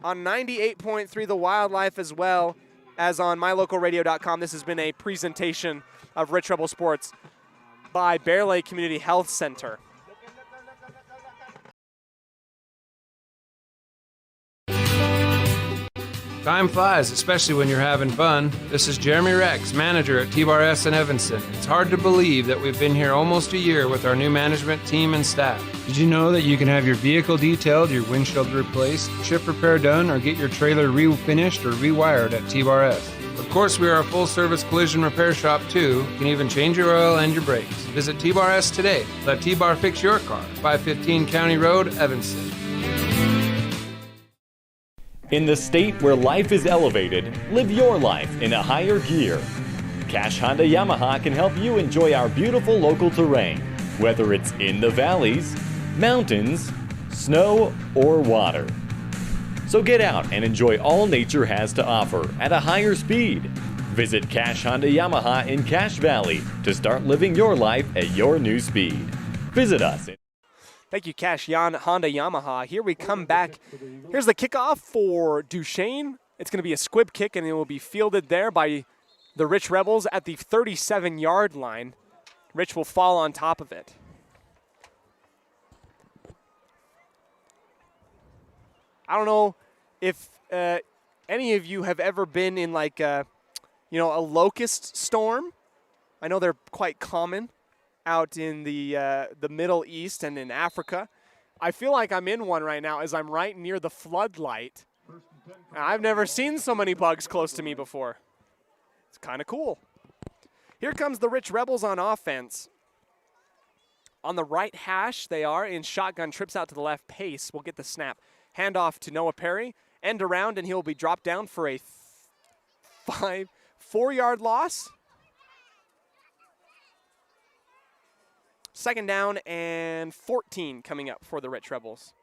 On 98.3 The Wildlife as well as on mylocalradio.com. This has been a presentation of Rich Rebel Sports by Bear Lake Community Health Center. Time flies, especially when you're having fun. This is Jeremy Rex, manager at T-Bar S in Evanston. It's hard to believe that we've been here almost a year with our new management team and staff. Did you know that you can have your vehicle detailed, your windshield replaced, chip repair done, or get your trailer refinished or rewired at T-Bar S? Of course, we are a full-service collision repair shop, too. You can even change your oil and your brakes. Visit T-Bar S today. Let T-Bar fix your car. 515 County Road, Evanston. In the state where life is elevated, live your life in a higher gear. Cash Honda Yamaha can help you enjoy our beautiful local terrain, whether it's in the valleys, mountains, snow, or water. So get out and enjoy all nature has to offer at a higher speed. Visit Cash Honda Yamaha in Cache Valley to start living your life at your new speed. Visit us. Thank you, Cash Honda Yamaha. Here we come back. Here's the kickoff for Duchesne. It's going to be a squib kick, and it will be fielded there by the Rich Rebels at the 37-yard line. Rich will fall on top of it. I don't know if any of you have ever been in like a locust storm. I know they're quite common out in the Middle East and in Africa. I feel like I'm in one right now as I'm right near the floodlight. I've never seen so many bugs close to me before. It's kind of cool. Here comes the Rich Rebels on offense. On the right hash, they are in shotgun, trips out to the left. Pace will get the snap. Handoff to Noah Perry. End around, and he'll be dropped down for a 4-yard loss. Second down and 14 coming up for the Rich Rebels.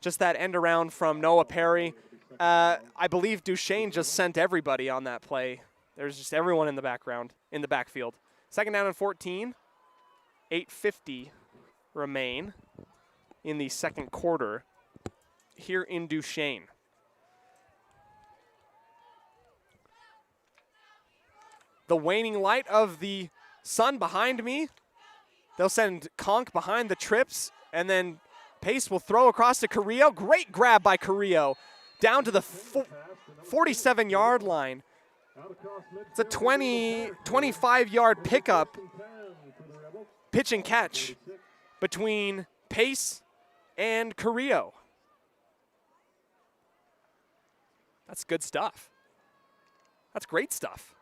Just that end around from Noah Perry. I believe Duchesne just sent everybody on that play. There's just everyone in the background, in the backfield. Second down and 14. 8:50 remain in the second quarter here in Duchesne. The waning light of the sun behind me. They'll send Conk behind the trips, and then Pace will throw across to Carrillo. Great grab by Carrillo down to the 47-yard line. It's a 25-yard pickup, pitch and catch between Pace and Carrillo. That's good stuff. That's great stuff.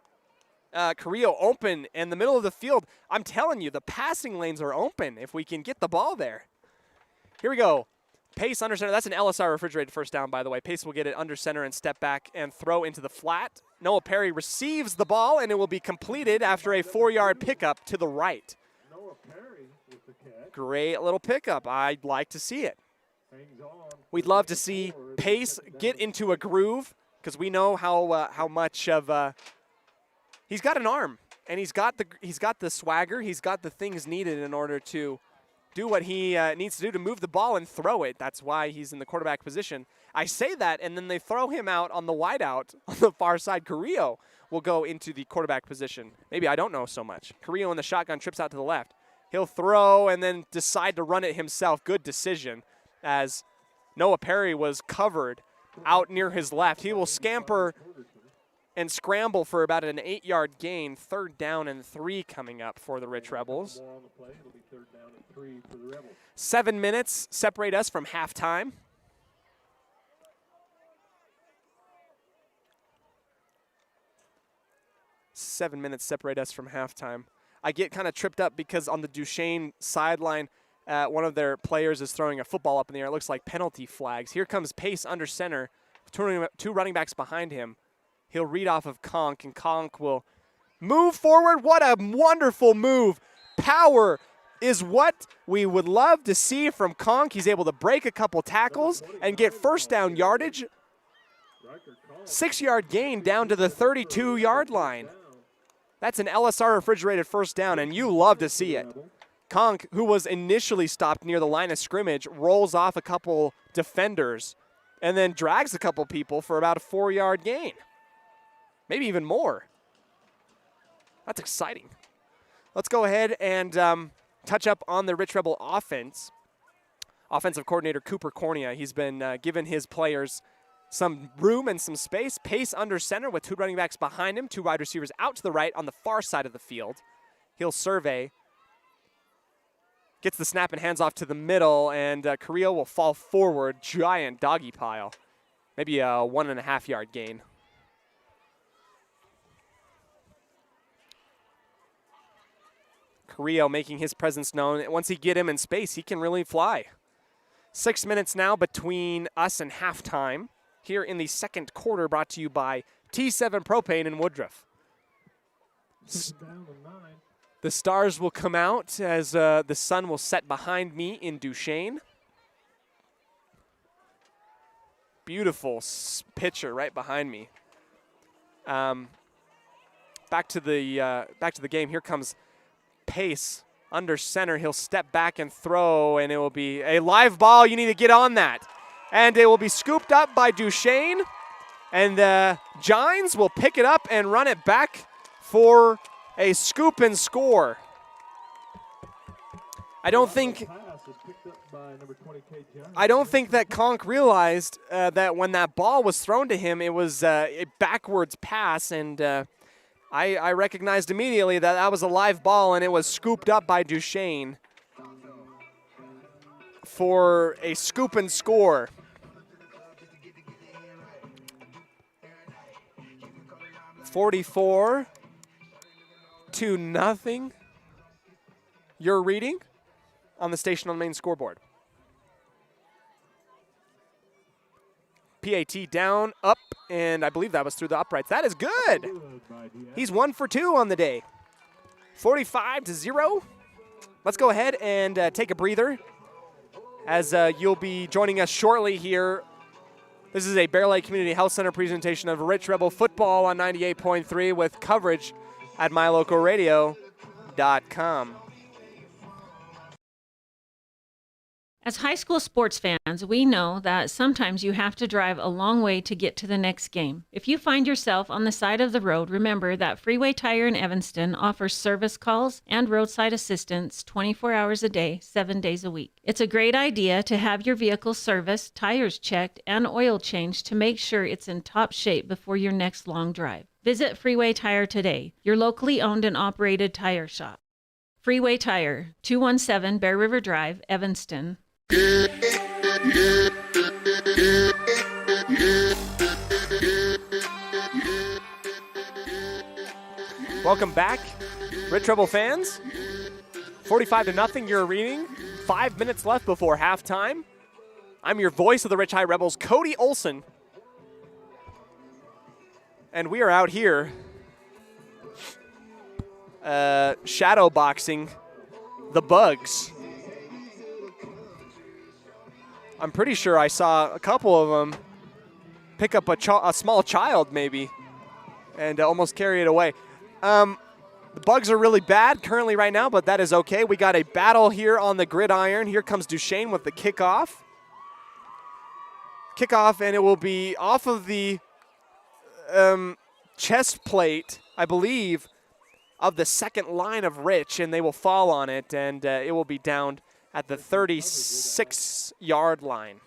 Carrillo open in the middle of the field. I'm telling you, the passing lanes are open if we can get the ball there. Here we go. Pace under center. That's an LSR refrigerated first down, by the way. Pace will get it under center and step back and throw into the flat. Noah Perry receives the ball, and it will be completed after a 4-yard pickup to the right. Noah Perry with the catch. Great little pickup. I'd like to see it. We'd love to see Pace get into a groove because we know how much of he's got an arm, and he's got the swagger. He's got the things needed in order to do what he needs to do to move the ball and throw it. That's why he's in the quarterback position. I say that, and then they throw him out on the wideout on the far side. Carrillo will go into the quarterback position. Maybe I don't know so much. Carrillo in the shotgun trips out to the left. He'll throw and then decide to run it himself. Good decision as Noah Perry was covered out near his left. He will scamper and scramble for about an 8-yard gain. 3rd down and 3 coming up for the Rich Rebels. 7 minutes separate us from halftime. I get kind of tripped up because on the Duchesne sideline, one of their players is throwing a football up in the air. It looks like penalty flags. Here comes Pace under center, two running backs behind him. He'll read off of Conk, and Conk will move forward. What a wonderful move. Power is what we would love to see from Conk. He's able to break a couple tackles and get first down yardage. 6-yard gain down to the 32-yard line. That's an LSR refrigerated first down, and you love to see it. Conk, who was initially stopped near the line of scrimmage, rolls off a couple defenders and then drags a couple people for about a 4-yard gain. Maybe even more. That's exciting. Let's go ahead and touch up on the Rich Rebel offense. Offensive coordinator Cooper Cornea, he's been giving his players some room and some space. Pace under center with 2 running backs behind him, 2 wide receivers out to the right on the far side of the field. He'll survey. Gets the snap and hands off to the middle, and Carrillo will fall forward. Giant doggy pile. Maybe a 1.5-yard gain. Carrillo making his presence known. Once he get him in space, he can really fly. 6 minutes now between us and halftime. Here in the second quarter, brought to you by T7 Propane in Woodruff. The stars will come out as the sun will set behind me in Duchesne. Beautiful picture right behind me. Back to the game. Here comes Pace under center. He'll step back and throw, and it will be a live ball. You need to get on that. And it will be scooped up by Duchesne, and Gines will pick it up and run it back for a scoop and score. I don't think that Conk realized that when that ball was thrown to him, it was a backwards pass, and I recognized immediately that that was a live ball, and it was scooped up by Duchesne for a scoop and score. $44-0. Your reading on the station on the main scoreboard. PAT down, up, and I believe that was through the uprights. That is good. He's 1 for 2 on the day. 45-0. Let's go ahead and take a breather as you'll be joining us shortly here. This is a Bear Lake Community Health Center presentation of Rich Rebel football on 98.3 with coverage at mylocalradio.com. As high school sports fans, we know that sometimes you have to drive a long way to get to the next game. If you find yourself on the side of the road, remember that Freeway Tire in Evanston offers service calls and roadside assistance 24 hours a day, 7 days a week. It's a great idea to have your vehicle serviced, tires checked, and oil changed to make sure it's in top shape before your next long drive. Visit Freeway Tire today, your locally owned and operated tire shop. Freeway Tire, 217 Bear River Drive, Evanston. Welcome back, Rich Rebel fans. 45-0, you're reading. 5 minutes left before halftime. I'm your voice of the Rich High Rebels, Cody Olson. And we are out here shadow boxing the Bugs. I'm pretty sure I saw a couple of them pick up a small child maybe and almost carry it away. The Bugs are really bad currently right now, but that is okay. We got a battle here on the gridiron. Here comes Duchesne with the kickoff. Kickoff, and it will be off of the chest plate, I believe, of the second line of Rich, and they will fall on it, and it will be down at the 36-yard line.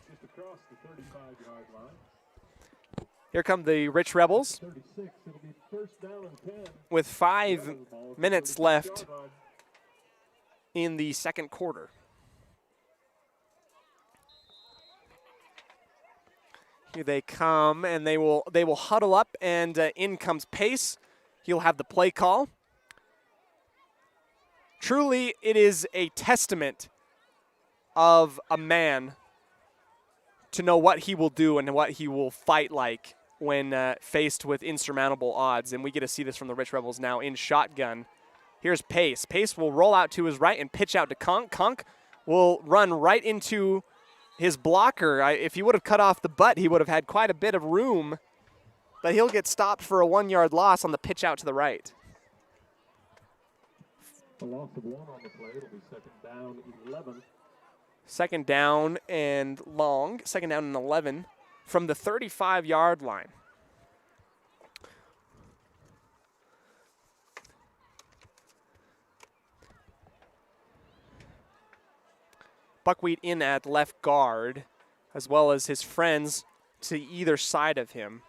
Here come the Rich Rebels with 5 minutes left in the second quarter. Here they come, and they will huddle up, and in comes Pace. He'll have the play call. Truly, it is a testament of a man to know what he will do and what he will fight like when faced with insurmountable odds. And we get to see this from the Rich Rebels now in shotgun. Here's Pace. Pace will roll out to his right and pitch out to Conk. Conk will run right into his blocker. If he would have cut off the butt, he would have had quite a bit of room. But he'll get stopped for a 1-yard loss on the pitch out to the right. A loss of 1 on the play. It'll be second down, 11. Second down and long. Second down and 11 from the 35-yard line. Buckwheat in at left guard, as well as his friends to either side of him.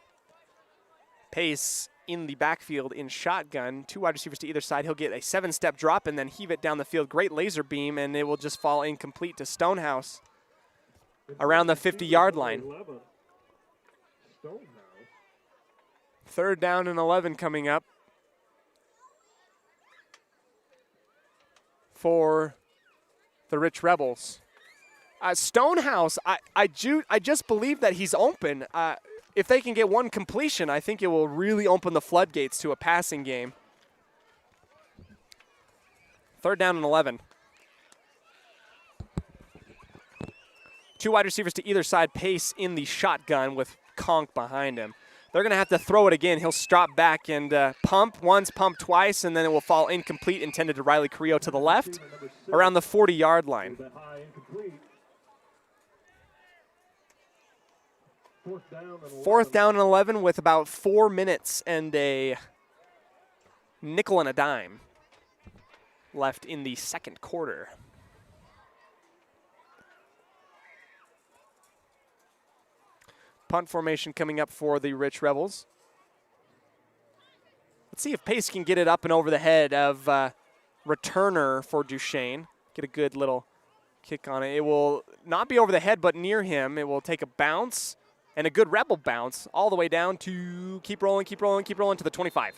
Pace in the backfield in shotgun, 2 wide receivers to either side. He'll get a 7-step drop and then heave it down the field. Great laser beam, and it will just fall incomplete to Stonehouse around the 50-yard line. Third down and 11 coming up for the Rich Rebels. Stonehouse, I just believe that he's open. If they can get one completion, I think it will really open the floodgates to a passing game. Third down and 11. 2 wide receivers to either side. Pace in the shotgun with Conk behind him. They're going to have to throw it again. He'll drop back and pump once, pump twice, and then it will fall incomplete, intended to Riley Carrillo to the left, around the 40-yard line. Fourth down and 11 with about 4 minutes and a nickel and a dime left in the second quarter. Punt formation coming up for the Rich Rebels. Let's see if Pace can get it up and over the head of returner for Duchesne. Get a good little kick on it. It will not be over the head, but near him. It will take a bounce. And a good Rebel bounce all the way down to keep rolling to the 25.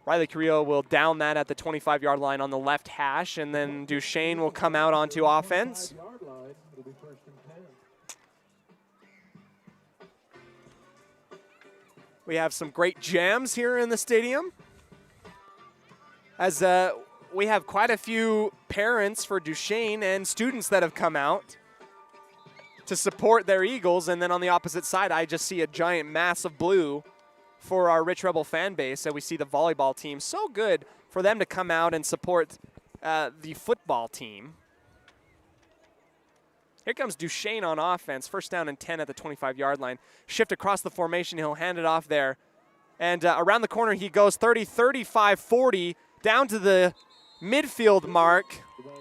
Riley Carrillo will down that at the 25-yard line on the left hash, and then Duchesne will come out onto offense. We have some great jams here in the stadium, as we have quite a few parents for Duchesne and students that have come out to support their Eagles. And then on the opposite side, I just see a giant mass of blue for our Rich Rebel fan base. And we see the volleyball team. So good for them to come out and support the football team. Here comes Duchesne on offense. First down and 10 at the 25-yard line. Shift across the formation. He'll hand it off there. And around the corner he goes 30, 35, 40, down to the midfield mark. There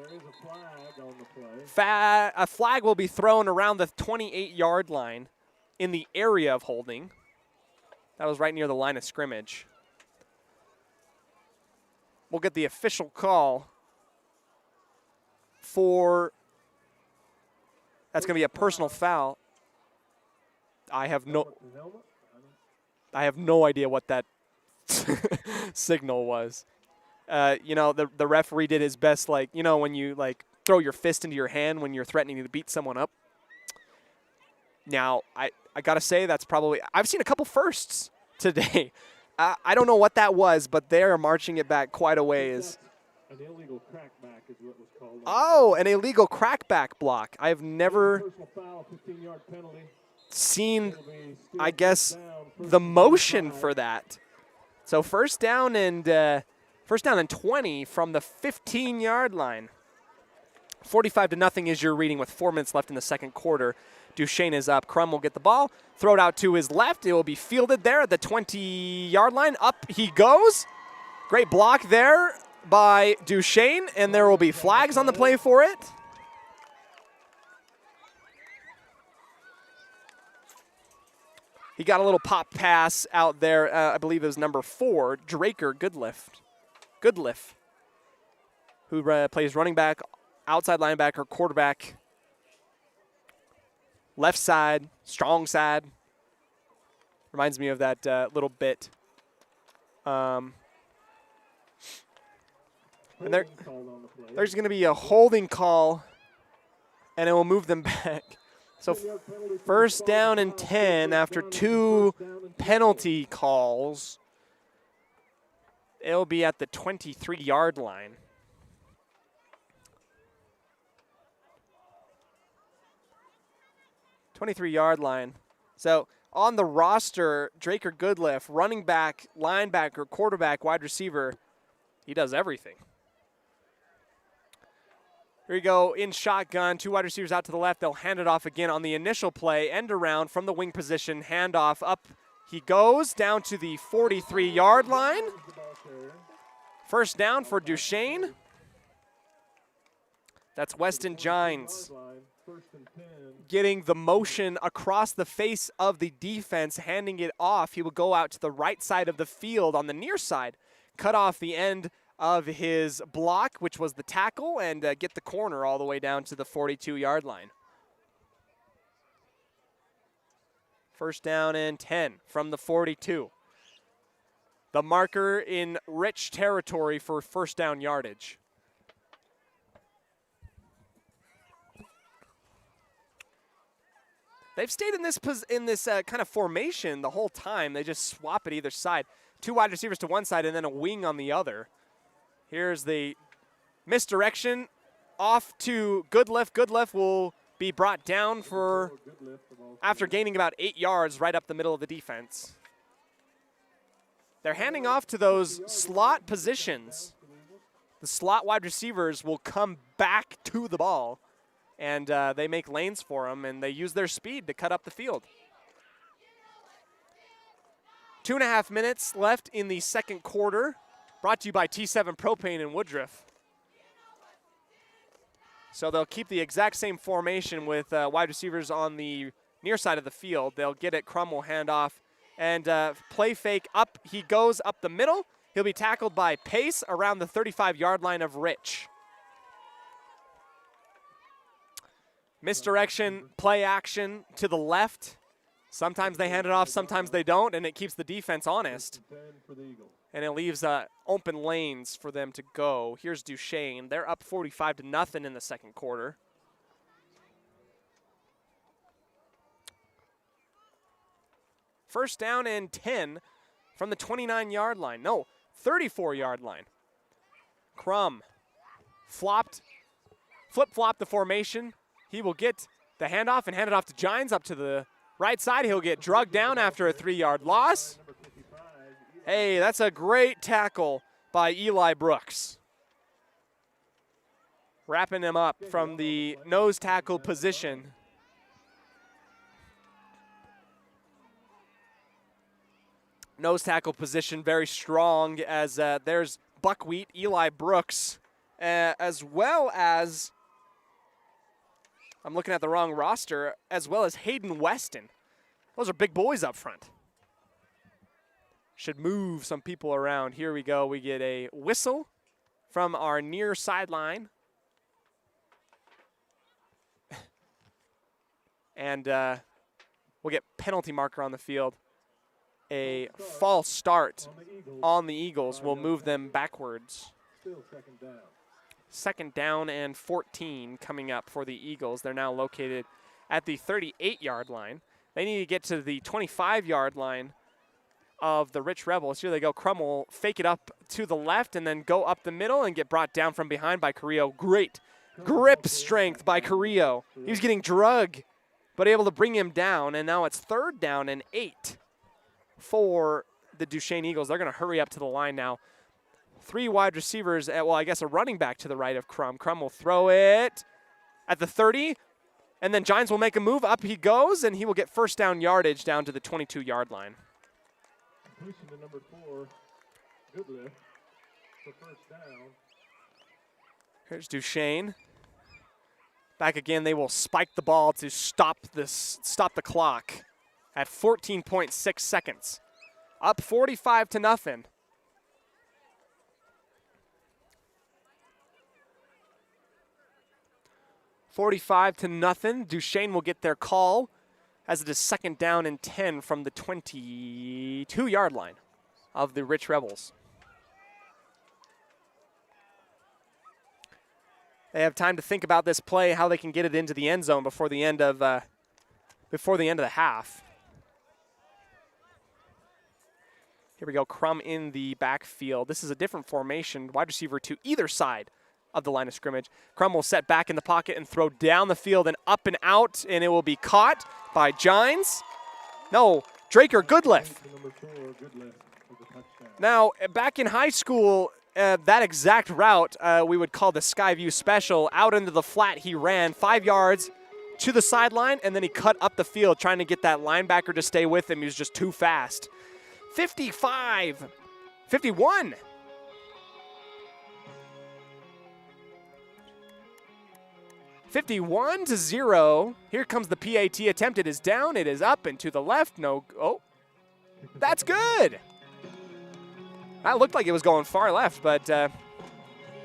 is a flag on the play. A flag will be thrown around the 28-yard line in the area of holding. That was right near the line of scrimmage. We'll get the official call for, that's going to be a personal foul. I have no idea what that signal was. You know, the referee did his best, like, you know, when you, like, throw your fist into your hand when you're threatening to beat someone up. Now, I got to say that's probably – I've seen a couple firsts today. I don't know what that was, but they're marching it back quite a ways. An illegal crackback is what was called. Oh, an illegal crackback block. I've never Foul, 15-yard penalty. seen, I guess, the motion for that. So first down and 20 from the 15-yard line. 45-0 is your reading with 4 minutes left in the second quarter. Duchesne is up. Crum will get the ball. Throw it out to his left. It will be fielded there at the 20-yard line. Up he goes. Great block there by Duchesne, and there will be flags on the play for it. He got a little pop pass out there. I believe it was number 4, Draker Goodliff, who plays running back, outside linebacker, quarterback, left side, strong side. Reminds me of that little bit. And there's going to be a holding call, and it will move them back. So first down and 10 after 2 penalty calls. It'll be at the 23-yard line. So on the roster, Draker Goodliff, running back, linebacker, quarterback, wide receiver, he does everything. Here you go, in shotgun, 2 wide receivers out to the left. They'll hand it off again on the initial play, end around from the wing position, handoff up. He goes down to the 43-yard line. First down for Duchesne. That's Weston Gines getting the motion across the face of the defense, handing it off. He will go out to the right side of the field on the near side, cut off the end of his block, which was the tackle, and get the corner all the way down to the 42-yard line. First down and 10 from the 42. The marker in rich territory for first down yardage. They've stayed in this kind of formation the whole time. They just swap at either side. 2 wide receivers to one side and then a wing on the other. Here's the misdirection off to Goodliff. Goodliff will be brought down for after gaining about 8 yards right up the middle of the defense. They're handing off to those slot positions. The slot wide receivers will come back to the ball, and they make lanes for them, and they use their speed to cut up the field. 2.5 minutes left in the second quarter. Brought to you by T7 Propane in Woodruff. So they'll keep the exact same formation with wide receivers on the near side of the field. They'll get it. Crum will hand off. And play fake up. He goes up the middle. He'll be tackled by Pace around the 35-yard line of Rich. Misdirection, play action to the left. Sometimes they hand it off, sometimes they don't, and it keeps the defense honest. And it leaves open lanes for them to go. Here's Duchesne. They're up 45-0 in the second quarter. First down and 10 from the 29-yard line. No, 34-yard line. Crum flip-flop the formation. He will get the handoff and hand it off to Gines up to the right side. He'll get drugged down after a 3-yard loss. Hey, that's a great tackle by Eli Brooks. wrapping him up from the nose tackle position. Nose tackle position very strong as there's Buckwheat, Eli Brooks, as well as, I'm looking at the wrong roster, as well as Hayden Weston. Those are big boys up front. Should move some people around. Here we go. We get a whistle from our near sideline. And we'll get penalty marker on the field. A false start on the Eagles will move them backwards. Still second down. Second down and 14 coming up for the Eagles. They're now located at the 38-yard line. They need to get to the 25-yard line of the Rich Rebels. Here they go. Crum will fake it up to the left and then go up the middle and get brought down from behind by Carrillo. Great grip strength by Carrillo. He was getting drugged, but able to bring him down, and now it's 3rd down and 8 for the Duchesne Eagles. They're going to hurry up to the line now. 3 wide receivers, well, I guess a running back to the right of Crum. Crum will throw it at the 30, and then Giants will make a move. Up he goes, and he will get first down yardage down to the 22-yard line. Completion to number 4, Goodliff, for first down. Here's Duchesne. Back again, they will spike the ball to stop the clock at 14.6 seconds. Up 45-0. Duchesne will get their call as it is 2nd down and 10 from the 22-yard line of the Rich Rebels. They have time to think about this play, how they can get it into the end zone before the end of the half. Here we go, Crum in the backfield. This is a different formation, wide receiver to either side of the line of scrimmage. Crum will set back in the pocket and throw down the field and up and out, and it will be caught by Gines. No, Draker Goodliff. Number 4, Goodliff, for the touchdown. Now, back in high school, that exact route we would call the Skyview Special. Out into the flat he ran 5 yards to the sideline, and then he cut up the field trying to get that linebacker to stay with him. He was just too fast. 51. 51-0. Here comes the PAT attempt. It is down. It is up and to the left. No. Oh, that's good. That looked like it was going far left, but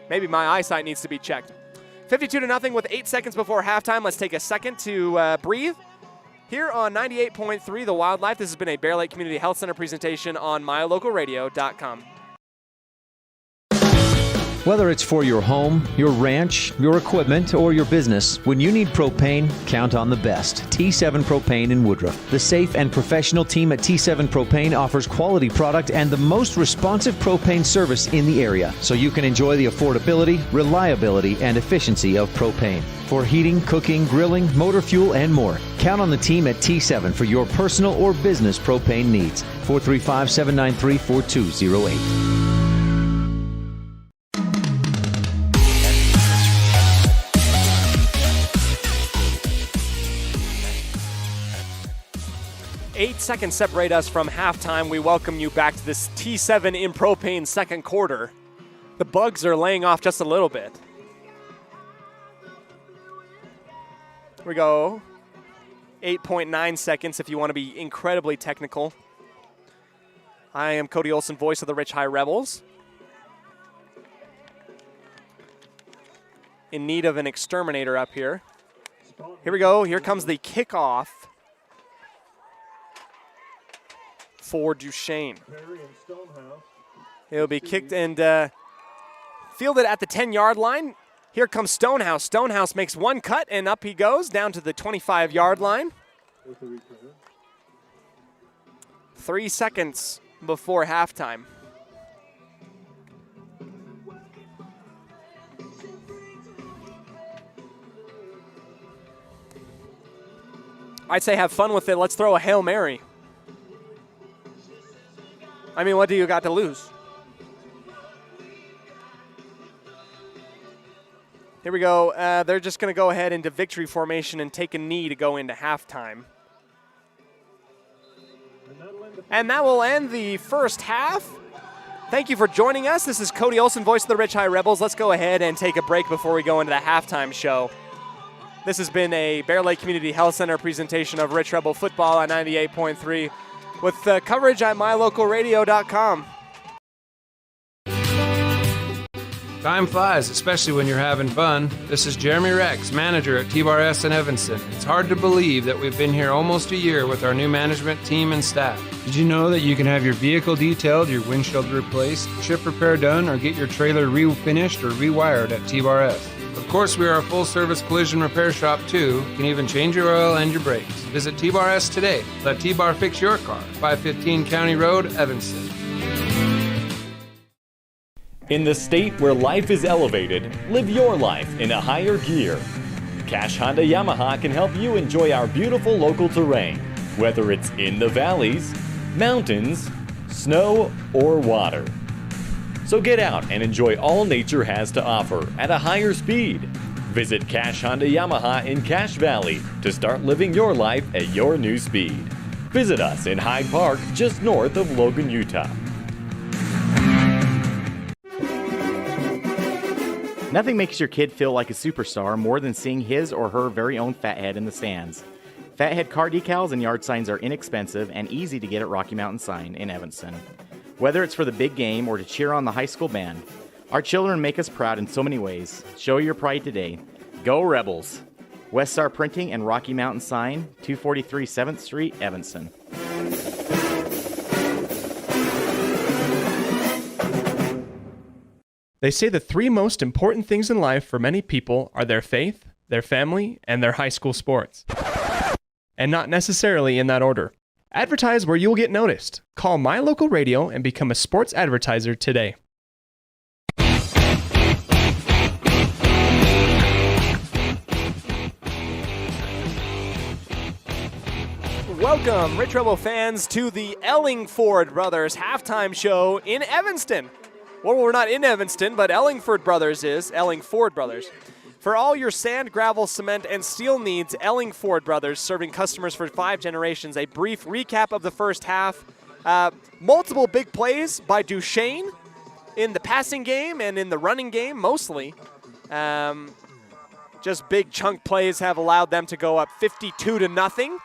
maybe my eyesight needs to be checked. 52-0 with 8 seconds before halftime. Let's take a second to breathe. Here on 98.3 The Wildlife, this has been a Bear Lake Community Health Center presentation on mylocalradio.com. Whether it's for your home, your ranch, your equipment, or your business, when you need propane, count on the best. T7 Propane in Woodruff. The safe and professional team at T7 Propane offers quality product and the most responsive propane service in the area, so you can enjoy the affordability, reliability, and efficiency of propane. For heating, cooking, grilling, motor fuel, and more, count on the team at T7 for your personal or business propane needs. 435-793-4208. 8 seconds separate us from halftime. We welcome you back to this T7 in propane second quarter. The bugs are laying off just a little bit. Here we go. 8.9 seconds if you want to be incredibly technical. I am Cody Olson, voice of the Rich High Rebels. In need of an exterminator up here. Here we go. Here comes the kickoff for Duchesne. It'll be kicked and fielded at the 10-yard line. Here comes Stonehouse. Stonehouse makes one cut, and up he goes down to the 25-yard line. 3 seconds before halftime. I'd say have fun with it. Let's throw a Hail Mary. I mean, what do you got to lose? Here we go. They're just going to go ahead into victory formation and take a knee to go into halftime. And that will end the first half. Thank you for joining us. This is Cody Olson, voice of the Rich High Rebels. Let's go ahead and take a break before we go into the halftime show. This has been a Bear Lake Community Health Center presentation of Rich Rebel football on 98.3 with coverage at mylocalradio.com. Time flies, especially when you're having fun. This is Jeremy Rex, manager at T-Bar S in Evanston. It's hard to believe that we've been here almost a year with our new management team and staff. Did you know that you can have your vehicle detailed, your windshield replaced, chip repair done, or get your trailer refinished or rewired at T-Bar S? Of course, we are a full-service collision repair shop, too. You can even change your oil and your brakes. Visit T-Bar S today. Let T-Bar fix your car. 515 County Road, Evanston. In the state where life is elevated, live your life in a higher gear. Cash Honda Yamaha can help you enjoy our beautiful local terrain, whether it's in the valleys, mountains, snow, or water. So get out and enjoy all nature has to offer at a higher speed. Visit Cash Honda Yamaha in Cache Valley to start living your life at your new speed. Visit us in Hyde Park, just north of Logan, Utah. Nothing makes your kid feel like a superstar more than seeing his or her very own Fathead in the stands. Fathead car decals and yard signs are inexpensive and easy to get at Rocky Mountain Sign in Evanston. Whether it's for the big game or to cheer on the high school band, our children make us proud in so many ways. Show your pride today. Go Rebels! West Star Printing and Rocky Mountain Sign, 243 7th Street, Evanston. They say the three most important things in life for many people are their faith, their family, and their high school sports. And not necessarily in that order. Advertise where you will get noticed. Call My Local Radio and become a sports advertiser today. Welcome, Rich Rebel fans, to the Ellingford Brothers halftime show in Evanston. Well, we're not in Evanston, but Ellingford Brothers is. Ellingford Brothers. For all your sand, gravel, cement, and steel needs, Ellingford Brothers, serving customers for 5 generations. A brief recap of the first half. Multiple big plays by Duchesne in the passing game and in the running game, mostly. Just big chunk plays have allowed them to go up 52-0.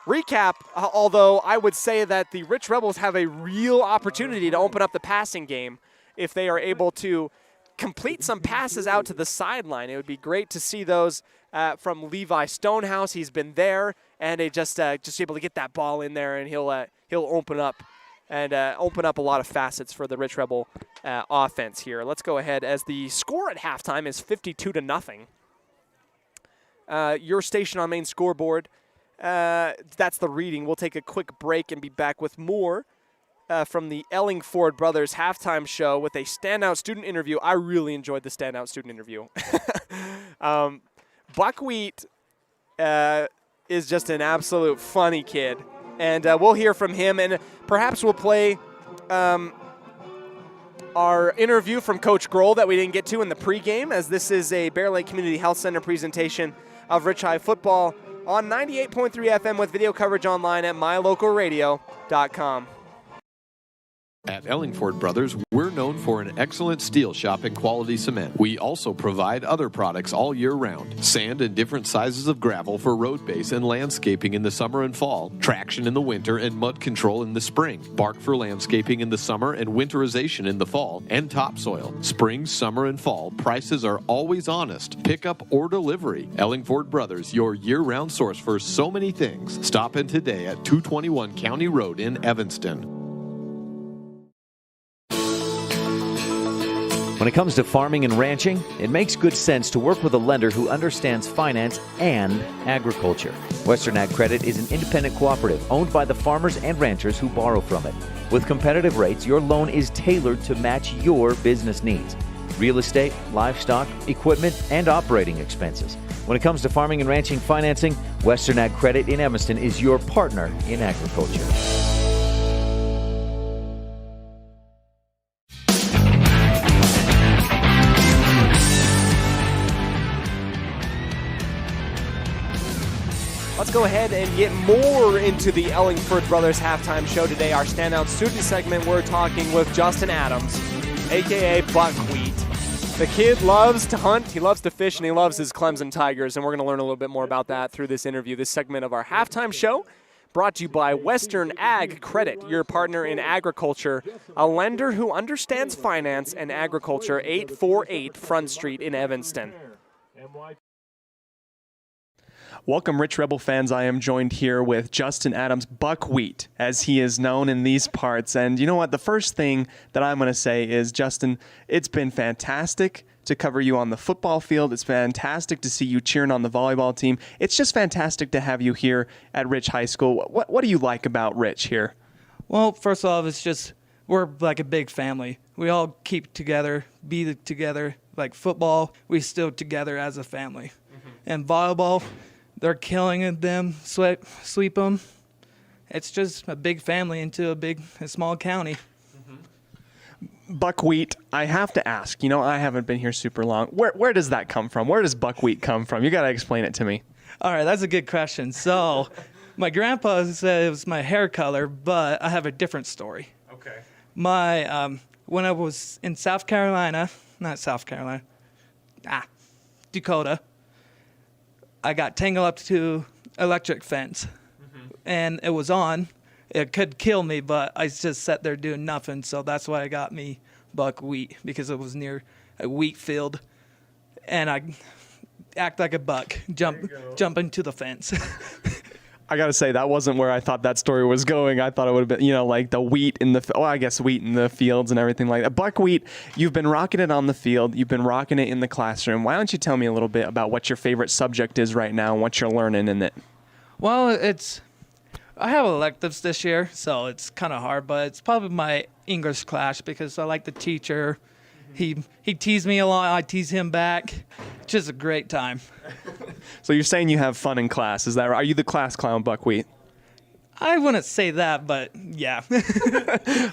Recap, although I would say that the Rich Rebels have a real opportunity to open up the passing game if they are able to complete some passes out to the sideline. It would be great to see those from Levi Stonehouse. He's been there, and just able to get that ball in there, and he'll open up a lot of facets for the Rich Rebel offense here. Let's go ahead as the score at halftime is 52-0. Your station on main scoreboard. That's the reading. We'll take a quick break and be back with more from the Ellingford Brothers halftime show with a standout student interview. I really enjoyed the standout student interview. Buckwheat is just an absolute funny kid, and we'll hear from him, and perhaps we'll play our interview from Coach Grohl that we didn't get to in the pregame, as this is a Bear Lake Community Health Center presentation of Rich High football on 98.3 FM with video coverage online at mylocalradio.com. At Ellingford Brothers, we're known for an excellent steel shop and quality cement. We also provide other products all year round. Sand and different sizes of gravel for road base and landscaping in the summer and fall. Traction in the winter and mud control in the spring. Bark for landscaping in the summer and winterization in the fall. And topsoil. Spring, summer, and fall, prices are always honest. Pickup or delivery. Ellingford Brothers, your year-round source for so many things. Stop in today at 221 County Road in Evanston. When it comes to farming and ranching, it makes good sense to work with a lender who understands finance and agriculture. Western Ag Credit is an independent cooperative owned by the farmers and ranchers who borrow from it. With competitive rates, your loan is tailored to match your business needs. Real estate, livestock, equipment, and operating expenses. When it comes to farming and ranching financing, Western Ag Credit in Evanston is your partner in agriculture. go ahead and get more into the Ellingford Brothers halftime show today. Our standout student segment, we're talking with Justin Adams, a.k.a. Buckwheat. The kid loves to hunt, he loves to fish, and he loves his Clemson Tigers, and we're going to learn a little bit more about that through this interview. This segment of our halftime show brought to you by Western Ag Credit, your partner in agriculture, a lender who understands finance and agriculture, 848 Front Street in Evanston. Welcome, Rich Rebel fans. I am joined here with Justin Adams, Buckwheat, as he is known in these parts. And you know what? The first thing that I'm going to say is, Justin, it's been fantastic to cover you on the football field. It's fantastic to see you cheering on the volleyball team. It's just fantastic to have you here at Rich High School. What do you like about Rich here? Well, first off, it's just we're like a big family. We all keep together, be together. Like football, we still together as a family. And volleyball, they're killing them, sweep them. It's just a big family into a small county. Buckwheat, I have to ask, I haven't been here super long. Where does that come from? Where does buckwheat come from? You got to explain it to me. All right, that's a good question. So my grandpa said it was my hair color, but I have a different story. Okay. When I was in Dakota, I got tangled up to electric fence, and it was on. It could kill me, but I just sat there doing nothing, so that's why I got me buckwheat, because it was near a wheat field, and I act like a buck, jump into the fence. I got to say, that wasn't where I thought that story was going. I thought it would have been, like the wheat in wheat in the fields and everything like that. Buckwheat, you've been rocking it on the field. You've been rocking it in the classroom. Why don't you tell me a little bit about what your favorite subject is right now and what you're learning in it? Well, I have electives this year, so it's kind of hard, but it's probably my English class because I like the teacher. He teased me a lot. I tease him back. Just a great time. So you're saying you have fun in class, is that right? Are you the class clown, Buckwheat? I wouldn't say that, but yeah.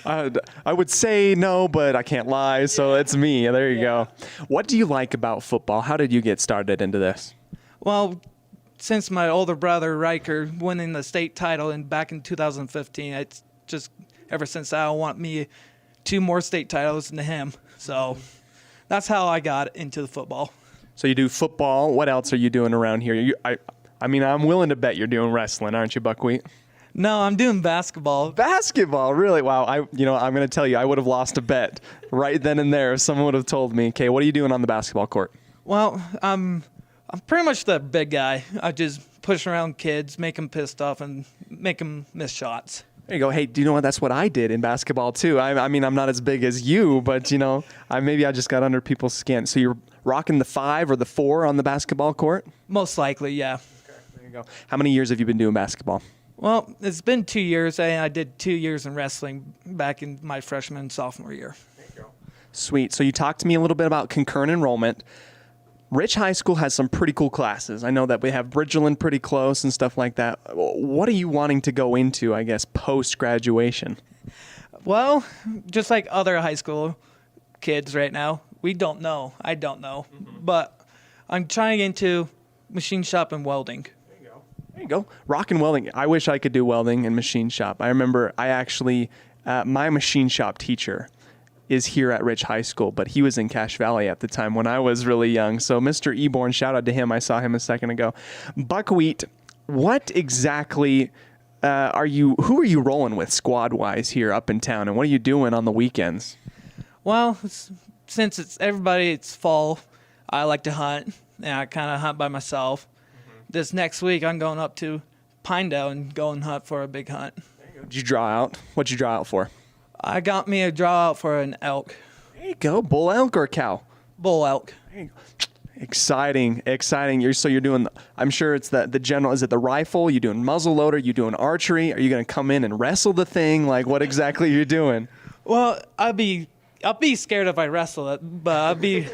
I would say no, but I can't lie, so it's me. There you go. What do you like about football? How did you get started into this? Well, since my older brother, Riker, winning the state title back in 2015, it's just ever since I want me 2 more state titles than him. So that's how I got into the football. So you do football. What else are you doing around here? I'm willing to bet you're doing wrestling, aren't you, Buckwheat? No, I'm doing basketball. Basketball, really? Wow. I'm going to tell you, I would have lost a bet right then and there if someone would have told me. Okay, what are you doing on the basketball court? Well, I'm pretty much the big guy. I just push around kids, make them pissed off, and make them miss shots. There you go. Hey, do you know what? That's what I did in basketball, too. I'm not as big as you, but, maybe I just got under people's skin. So you're rocking the 5 or the 4 on the basketball court? Most likely, yeah. Okay, there you go. How many years have you been doing basketball? Well, it's been 2 years. I did 2 years in wrestling back in my freshman and sophomore year. There you go. Sweet. So you talked to me a little bit about concurrent enrollment. Rich High School has some pretty cool classes. I know that we have Bridgeland pretty close and stuff like that. What are you wanting to go into, I guess, post-graduation? Well, just like other high school kids right now, we don't know. I don't know. But I'm trying into machine shop and welding. There you go. Rock and welding. I wish I could do welding and machine shop. I remember my machine shop teacher is here at Rich High School, but he was in Cache Valley at the time when I was really young. So Mr. Eborn, shout out to him. I saw him a second ago. Buckwheat, what exactly who are you rolling with squad-wise here up in town, and what are you doing on the weekends? Well, since it's fall, I like to hunt, and I kind of hunt by myself. This next week, I'm going up to Pinedale and go and hunt for a big hunt. Did you draw out? What'd you draw out for? I got me a draw out for an elk. There you go. Bull elk or cow? Bull elk. There you go. Exciting. You're doing, I'm sure it's the general, is it the rifle? You doing muzzle loader? You doing archery? Are you going to come in and wrestle the thing? Like, what exactly are you doing? Well, I'll be scared if I wrestle it, but I'll be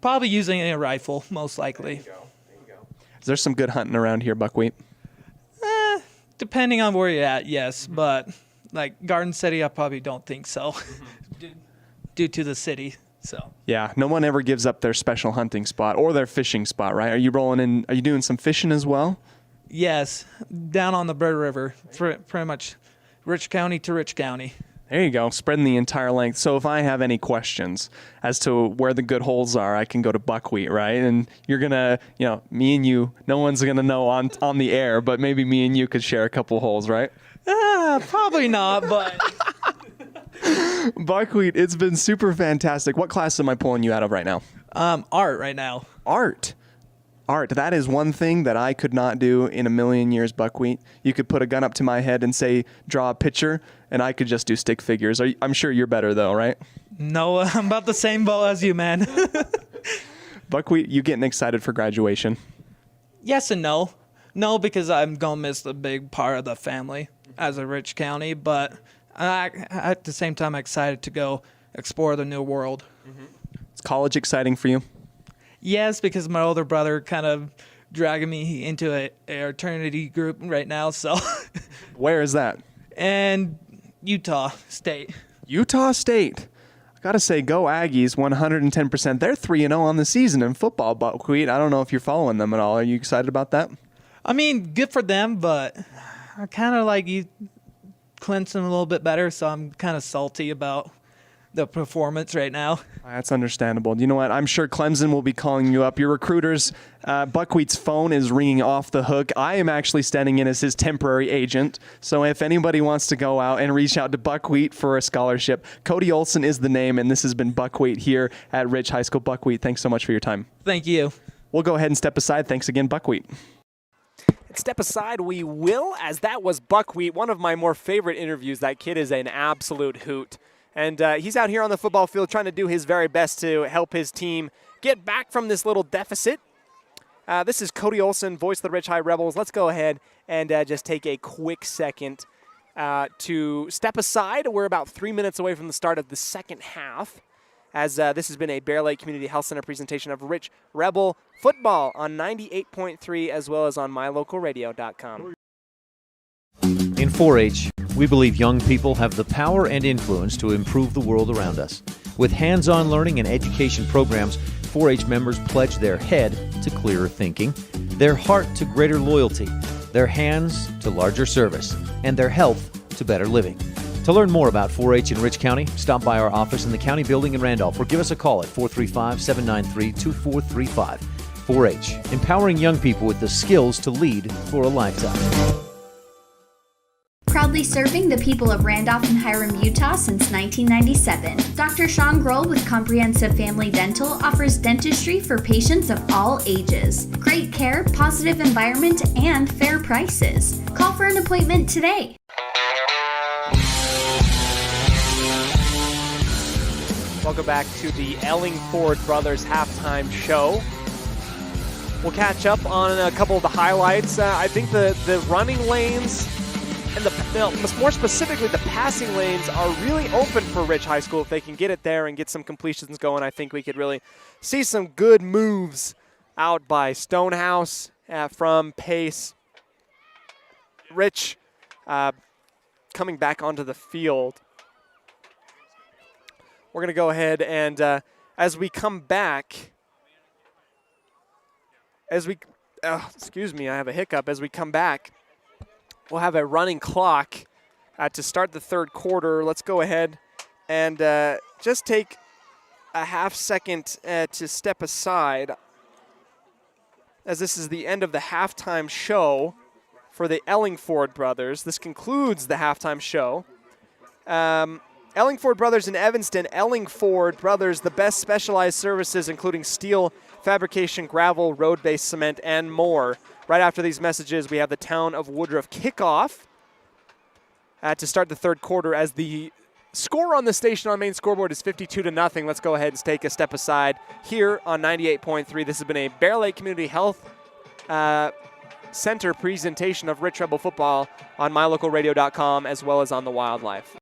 probably using a rifle, most likely. There you go. Is there some good hunting around here, Buckwheat? Depending on where you're at, yes, but like Garden City, I probably don't think so, due to the city. So yeah, no one ever gives up their special hunting spot or their fishing spot, right? Are you doing some fishing as well? Yes, down on the Bird River, pretty much Rich County to Rich County. There you go, spreading the entire length. So if I have any questions as to where the good holes are, I can go to Buckwheat, right? And you're going to, me and you, no one's going to know on the air, but maybe me and you could share a couple holes, right? Probably not, but... Buckwheat, it's been super fantastic. What class am I pulling you out of right now? Art right now. Art. That is one thing that I could not do in a million years, Buckwheat. You could put a gun up to my head and say, draw a picture, and I could just do stick figures. I'm sure you're better, though, right? No, I'm about the same boat as you, man. Buckwheat, you getting excited for graduation? Yes and no. No, because I'm going to miss the big part of the family as a Rich County, but at the same time, I'm excited to go explore the new world. Is college exciting for you? Yes, because my older brother kind of dragging me into a fraternity group right now. So, where is that? And Utah State. Utah State. I gotta say, go Aggies, 110%. They're 3-0 on the season in football, Buckwheat. I don't know if you're following them at all. Are you excited about that? I mean, good for them, but I kind of like you, Clemson, a little bit better. So I'm kind of salty about the performance right now. That's understandable. You know what? I'm sure Clemson will be calling you up. Your recruiters, Buckwheat's phone is ringing off the hook. I am actually standing in as his temporary agent. So if anybody wants to go out and reach out to Buckwheat for a scholarship, Cody Olson is the name, and this has been Buckwheat here at Ridge High School. Buckwheat, thanks so much for your time. Thank you. We'll go ahead and step aside. Thanks again, Buckwheat. Step aside we will, as that was Buckwheat, one of my more favorite interviews. That kid is an absolute hoot. And he's out here on the football field trying to do his very best to help his team get back from this little deficit. This is Cody Olson, voice of the Rich High Rebels. Let's go ahead and just take a quick second to step aside. We're about 3 minutes away from the start of the second half, as this has been a Bear Lake Community Health Center presentation of Rich Rebel football on 98.3 as well as on mylocalradio.com. In 4-H, we believe young people have the power and influence to improve the world around us. With hands-on learning and education programs, 4-H members pledge their head to clearer thinking, their heart to greater loyalty, their hands to larger service, and their health to better living. To learn more about 4-H in Rich County, stop by our office in the county building in Randolph or give us a call at 435-793-2435. 4-H, empowering young people with the skills to lead for a lifetime. Proudly serving the people of Randolph and Hiram, Utah since 1997. Dr. Sean Grohl with Comprehensive Family Dental offers dentistry for patients of all ages. Great care, positive environment, and fair prices. Call for an appointment today. Welcome back to the Ellingford Brothers halftime show. We'll catch up on a couple of the highlights. I think the running lanes and more specifically the passing lanes are really open for Rich High School. If they can get it there and get some completions going, I think we could really see some good moves out by Stonehouse from Pace. Rich coming back onto the field. We're going to go ahead and as we come back, excuse me, I have a hiccup. As we come back, we'll have a running clock to start the third quarter. Let's go ahead and just take a half second to step aside, as this is the end of the halftime show for the Ellingford Brothers. This concludes the halftime show. Ellingford Brothers in Evanston. Ellingford Brothers, the best specialized services including steel, fabrication, gravel, road-based cement, and more. Right after these messages, we have the Town of Woodruff kickoff to start the third quarter, as the score on the station on main scoreboard is 52-0. Let's go ahead and take a step aside here on 98.3. This has been a Bear Lake Community Health Center presentation of Rich Rebel football on mylocalradio.com as well as on the Wildlife.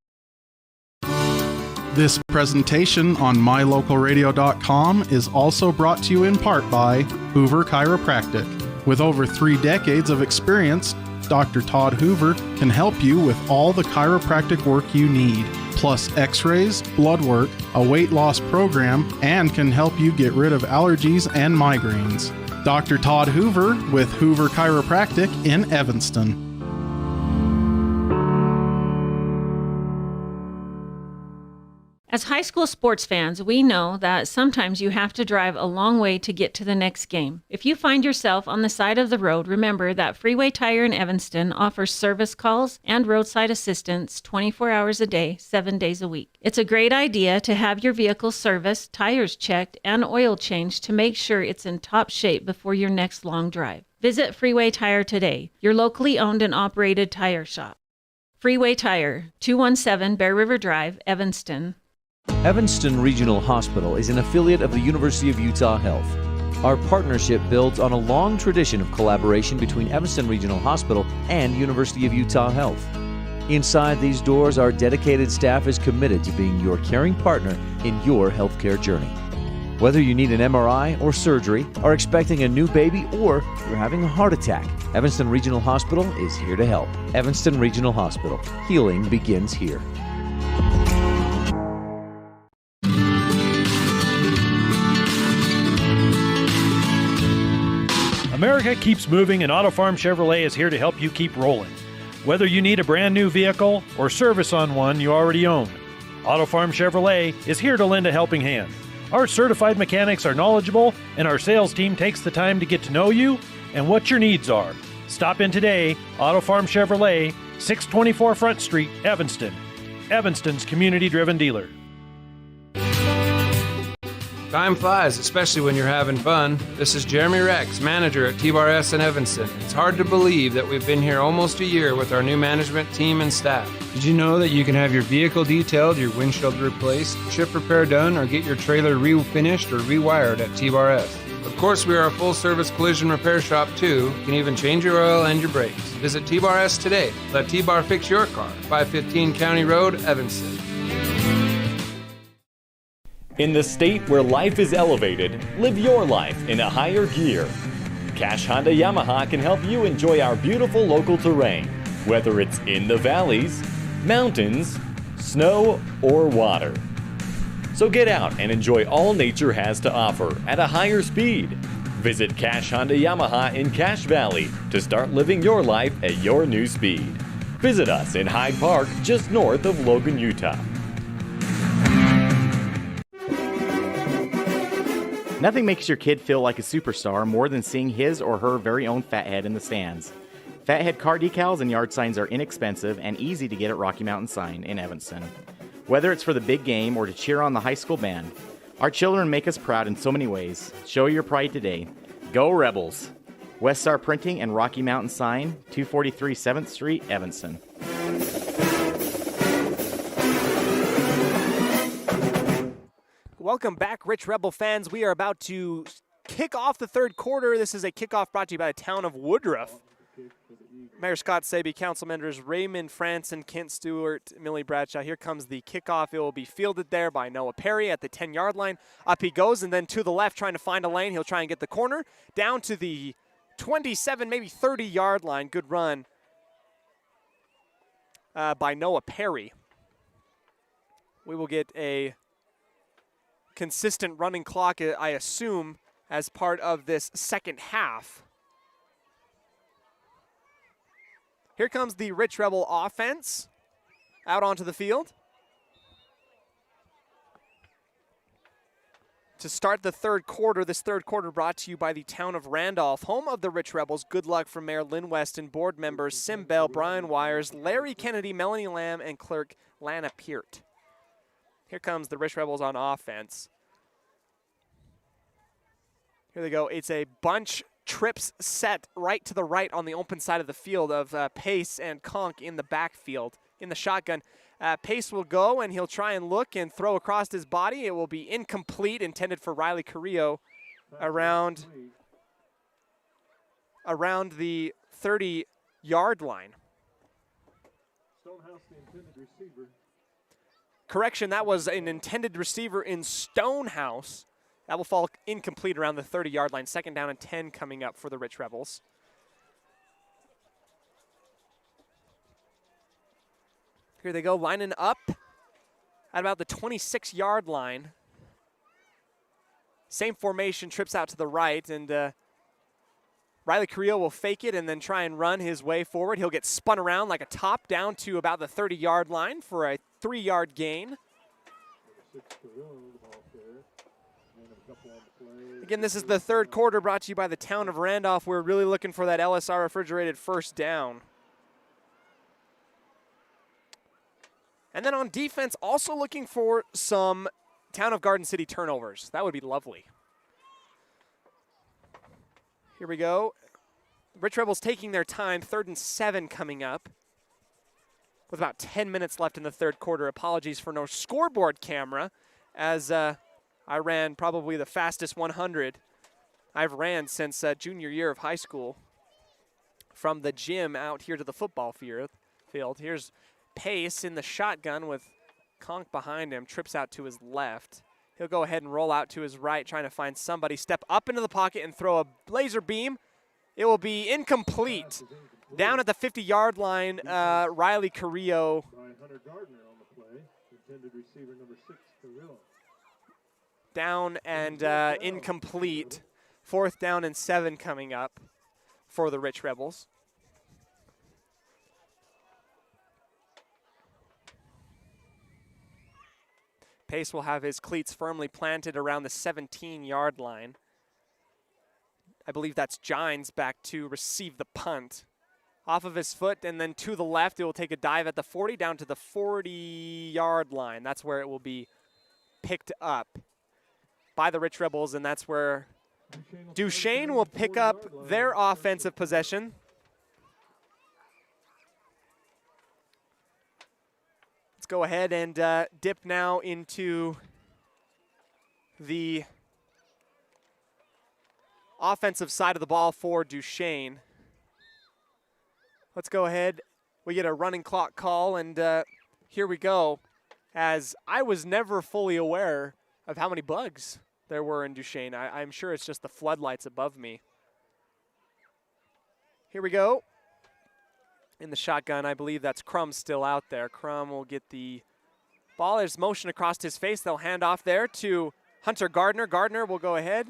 This presentation on mylocalradio.com is also brought to you in part by Hoover Chiropractic. With over 3 decades of experience, Dr. Todd Hoover can help you with all the chiropractic work you need. plus x-rays, blood work, a weight loss program, and can help you get rid of allergies and migraines. Dr. Todd Hoover with Hoover Chiropractic in Evanston. As high school sports fans, we know that sometimes you have to drive a long way to get to the next game. If you find yourself on the side of the road, remember that Freeway Tire in Evanston offers service calls and roadside assistance 24 hours a day, 7 days a week. It's a great idea to have your vehicle serviced, tires checked, and oil changed to make sure it's in top shape before your next long drive. Visit Freeway Tire today, your locally owned and operated tire shop. Freeway Tire, 217 Bear River Drive, Evanston. Evanston Regional Hospital is an affiliate of the University of Utah Health. Our partnership builds on a long tradition of collaboration between Evanston Regional Hospital and University of Utah Health. Inside these doors, our dedicated staff is committed to being your caring partner in your healthcare journey. Whether you need an MRI or surgery, are expecting a new baby, or you're having a heart attack, Evanston Regional Hospital is here to help. Evanston Regional Hospital. Healing begins here. America keeps moving, and Auto Farm Chevrolet is here to help you keep rolling. Whether you need a brand new vehicle or service on one you already own, Auto Farm Chevrolet is here to lend a helping hand. Our certified mechanics are knowledgeable, and our sales team takes the time to get to know you and what your needs are. Stop in today, Auto Farm Chevrolet, 624 Front Street, Evanston. Evanston's community-driven dealer. Time flies, especially when you're having fun. This is Jeremy Rex, manager at T-Bar S in Evanston. It's hard to believe that we've been here almost a year with our new management team and staff. Did you know that you can have your vehicle detailed, your windshield replaced, chip repair done, or get your trailer refinished or rewired at T-Bar S? Of course, we are a full-service collision repair shop, too. You can even change your oil and your brakes. Visit T-Bar S today. Let T-Bar fix your car. 515 County Road, Evanston. In the state where life is elevated, live your life in a higher gear. Cash Honda Yamaha can help you enjoy our beautiful local terrain, whether it's in the valleys, mountains, snow, or water. So get out and enjoy all nature has to offer at a higher speed. Visit Cash Honda Yamaha in Cache Valley to start living your life at your new speed. Visit us in Hyde Park, just north of Logan, Utah. Nothing makes your kid feel like a superstar more than seeing his or her very own Fathead in the stands. Fathead car decals and yard signs are inexpensive and easy to get at Rocky Mountain Sign in Evanston. Whether it's for the big game or to cheer on the high school band, our children make us proud in so many ways. Show your pride today. Go Rebels! West Star Printing and Rocky Mountain Sign, 243 7th Street, Evanston. Welcome back, Rich Rebel fans. We are about to kick off the third quarter. This is a kickoff brought to you by the town of Woodruff. Mayor Scott Saby, council members Raymond Franson, Kent Stewart, Millie Bradshaw. Here comes the kickoff. It will be fielded there by Noah Perry at the 10-yard line. Up he goes, and then to the left, trying to find a lane. He'll try and get the corner down to the 27, maybe 30-yard line. Good run by Noah Perry. We will get a consistent running clock, I assume, as part of this second half. Here comes the Rich Rebel offense out onto the field to start the third quarter. This third quarter brought to you by the town of Randolph, home of the Rich Rebels. Good luck from Mayor Lynn Weston, board members Sim Bell, Brian Wires, Larry Kennedy, Melanie Lamb, and clerk Lana Peart. Here comes the Rich Rebels on offense. Here they go. It's a bunch trips set right to the right on the open side of the field of Pace and Conk in the backfield. In the shotgun, Pace will go, and he'll try and look and throw across his body. It will be incomplete, intended for Riley Carrillo around the 30-yard line. Stonehouse, the intended receiver. Correction, that was an intended receiver in Stonehouse. That will fall incomplete around the 30-yard line. Second down and 10 coming up for the Rich Rebels. Here they go, lining up at about the 26-yard line. Same formation, trips out to the right, and Riley Carrillo will fake it and then try and run his way forward. He'll get spun around like a top down to about the 30-yard line for a 3-yard gain. Again, this is the third quarter brought to you by the town of Randolph. We're really looking for that LSR refrigerated first down. And then on defense, also looking for some town of Garden City turnovers. That would be lovely. Here we go. Rich Rebels taking their time. 3rd and 7 coming up with about 10 minutes left in the third quarter. Apologies for no scoreboard camera, as I ran probably the fastest 100 I've ran since junior year of high school from the gym out here to the football field. Here's Pace in the shotgun with Conk behind him, trips out to his left. He'll go ahead and roll out to his right, trying to find somebody, step up into the pocket and throw a laser beam. It will be incomplete. Down at the 50-yard line, Riley Carrillo. Down and incomplete. 4th down and 7 coming up for the Rich Rebels. Pace will have his cleats firmly planted around the 17-yard line. I believe that's Gines back to receive the punt. Off of his foot and then to the left, it will take a dive at the 40 down to the 40-yard line. That's where it will be picked up by the Rich Rebels, and that's where Duchesne will pick up their offensive possession. Let's go ahead and dip now into the offensive side of the ball for Duchesne. Let's go ahead. We get a running clock call, and here we go. As I was never fully aware of how many bugs there were in Duchesne. I'm sure it's just the floodlights above me. Here we go. In the shotgun, I believe that's Crum still out there. Crum will get the ball. There's motion across his face. They'll hand off there to Hunter Gardner. Gardner will go ahead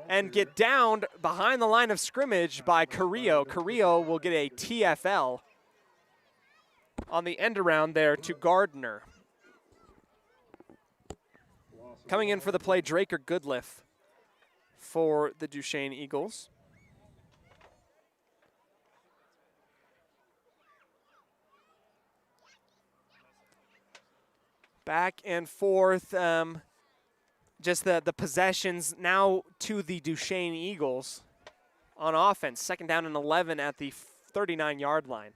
and get downed behind the line of scrimmage by Carrillo. Carrillo will get a TFL on the end around there to Gardner. Coming in for the play, Draker Goodliff for the Duchesne Eagles. Back and forth, just the possessions now to the Duchesne Eagles on offense. 2nd down and 11 at the 39-yard line.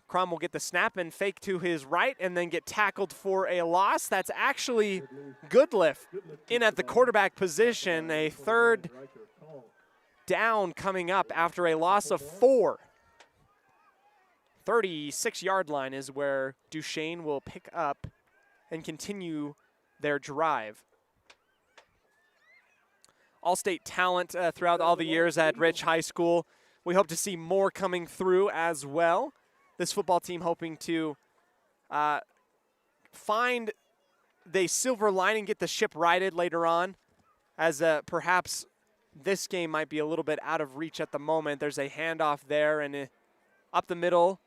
Crum will get the snap and fake to his right and then get tackled for a loss. That's actually Goodliff in at the quarterback position. A 3rd down coming up after a loss of 4. 36-yard line is where Duchesne will pick up and continue their drive. All-state talent throughout all the years at Rich High School. We hope to see more coming through as well. This football team hoping to find the silver lining, get the ship righted later on, as perhaps this game might be a little bit out of reach at the moment. There's a handoff there, and up the middle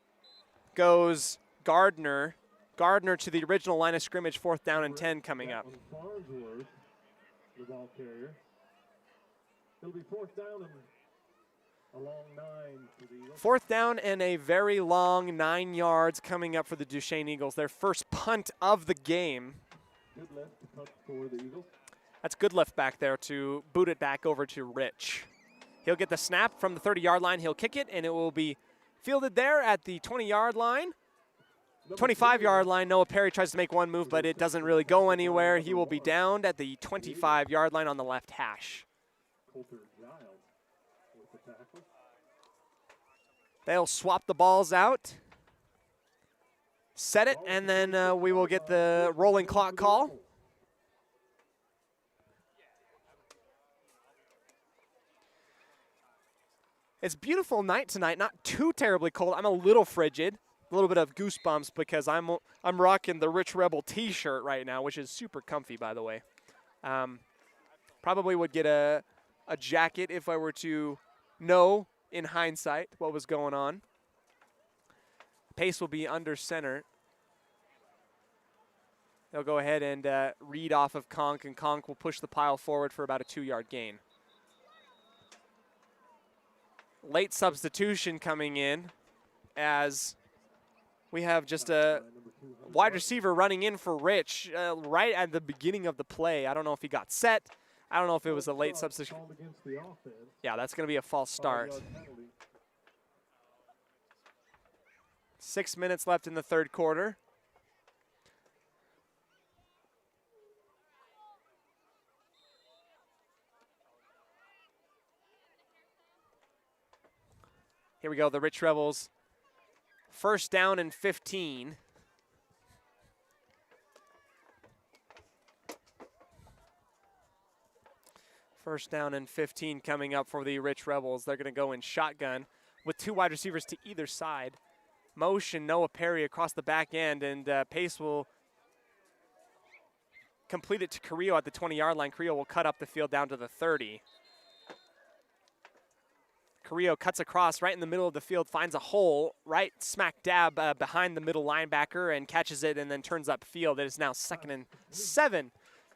goes Gardner. Gardner to the original line of scrimmage, 4th down and 10 coming up. Farnsworth, the ball carrier. It'll be 4th down and a long 9 for the Eagles. 4th down and a very long 9 yards coming up for the Duchesne Eagles. Their first punt of the game. Good left to punt for the Eagles. That's Goodliff back there to boot it back over to Rich. He'll get the snap from the 30-yard line. He'll kick it, and it will be fielded there at the 20-yard line. 25-yard line, Noah Perry tries to make one move, but it doesn't really go anywhere. He will be downed at the 25-yard line on the left hash. They'll swap the balls out, set it, and then we will get the rolling clock call. It's a beautiful night tonight, not too terribly cold. I'm a little frigid. a little bit of goosebumps because I'm rocking the Rich Rebel T-shirt right now, which is super comfy, by the way. Probably would get a jacket if I were to know in hindsight what was going on. Pace will be under center. They'll go ahead and read off of Conk, and Conk will push the pile forward for about a 2-yard gain. Late substitution coming in as we have just a wide receiver running in for Rich right at the beginning of the play. I don't know if he got set. I don't know if it was a late substitution. Yeah, that's going to be a false start. 6 minutes left in the third quarter. Here we go, the Rich Rebels. First down and 15. First down and 15 coming up for the Rich Rebels. They're going to go in shotgun with 2 wide receivers to either side. Motion, Noah Perry across the back end, and Pace will complete it to Carrillo at the 20-yard line. Carrillo will cut up the field down to the 30. Carrillo cuts across right in the middle of the field, finds a hole right smack dab behind the middle linebacker and catches it and then turns up field. It is now 2nd and 7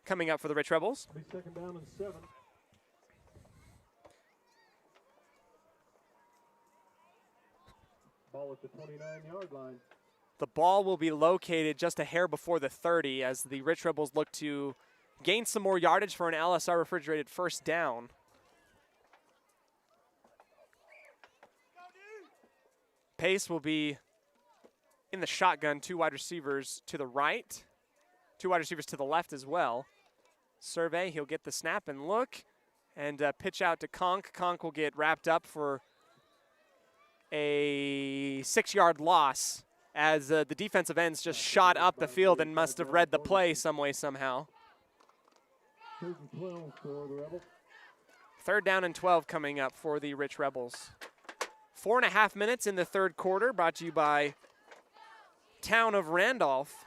coming up for the Rich Rebels. 2nd down and 7. Ball at the 29-yard line. The ball will be located just a hair before the 30 as the Rich Rebels look to gain some more yardage for an LSR refrigerated first down. Pace will be in the shotgun, 2 wide receivers to the right, 2 wide receivers to the left as well. Survey, he'll get the snap and look, and pitch out to Conk. Conk will get wrapped up for a 6-yard loss as the defensive ends just shot up the field and must have read the play some way, somehow. 3rd and 12 for the Rebels. 3rd down and 12 coming up for the Rich Rebels. 4.5 minutes in the third quarter, brought to you by Town of Randolph.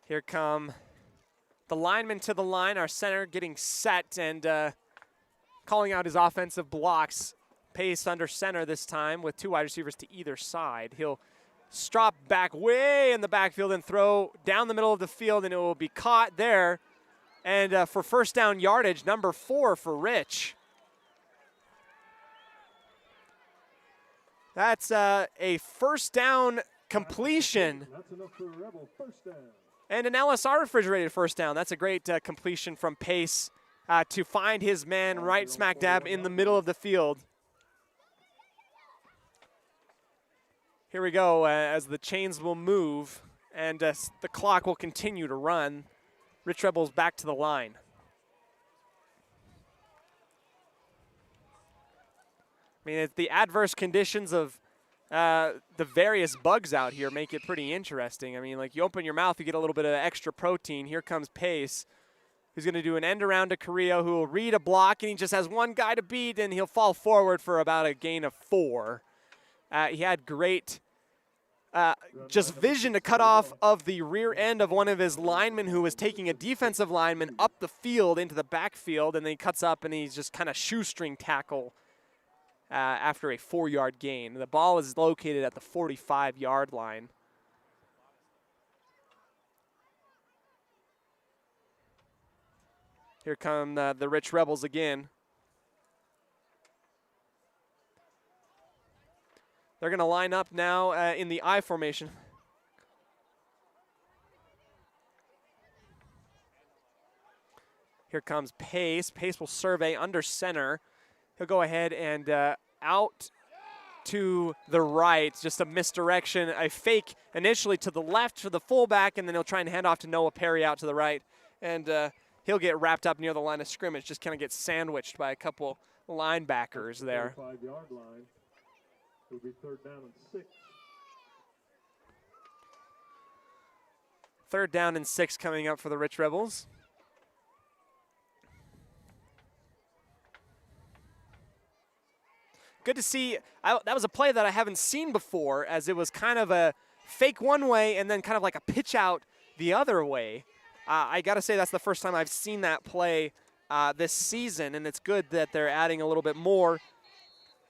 Here come the linemen to the line, our center getting set and calling out his offensive blocks. Pace under center this time with 2 wide receivers to either side. He'll strop back way in the backfield and throw down the middle of the field, and it will be caught there. And for first down yardage, number 4 for Rich. That's a first down completion. That's enough for a Rebel. First down. And an LSR refrigerated first down. That's a great completion from Pace to find his man right smack dab in the middle of the field. Here we go as the chains will move and the clock will continue to run. Rich Rebels back to the line. I mean, the adverse conditions of the various bugs out here make it pretty interesting. I mean, like you open your mouth, you get a little bit of extra protein. Here comes Pace, who's going to do an end around to Carrillo, who will read a block, and he just has one guy to beat, and he'll fall forward for about a gain of 4. He had great just vision to cut off of the rear end of one of his linemen who was taking a defensive lineman up the field into the backfield, and then he cuts up and he's just kind of shoestring tackle after a 4-yard gain. The ball is located at the 45-yard line. Here come the Rich Rebels again. They're going to line up now in the I formation. Here comes Pace. Pace will survey under center. He'll go ahead and out to the right. Just a misdirection, a fake initially to the left for the fullback, and then he'll try and hand off to Noah Perry out to the right. And he'll get wrapped up near the line of scrimmage, just kind of get sandwiched by a couple linebackers there. 5-yard line. It'll be 3rd down and 6. 3rd down and 6 coming up for the Rich Rebels. good to see. That was a play that I haven't seen before, as it was kind of a fake one way and then kind of like a pitch out the other way. I got to say that's the first time I've seen that play this season, and it's good that they're adding a little bit more,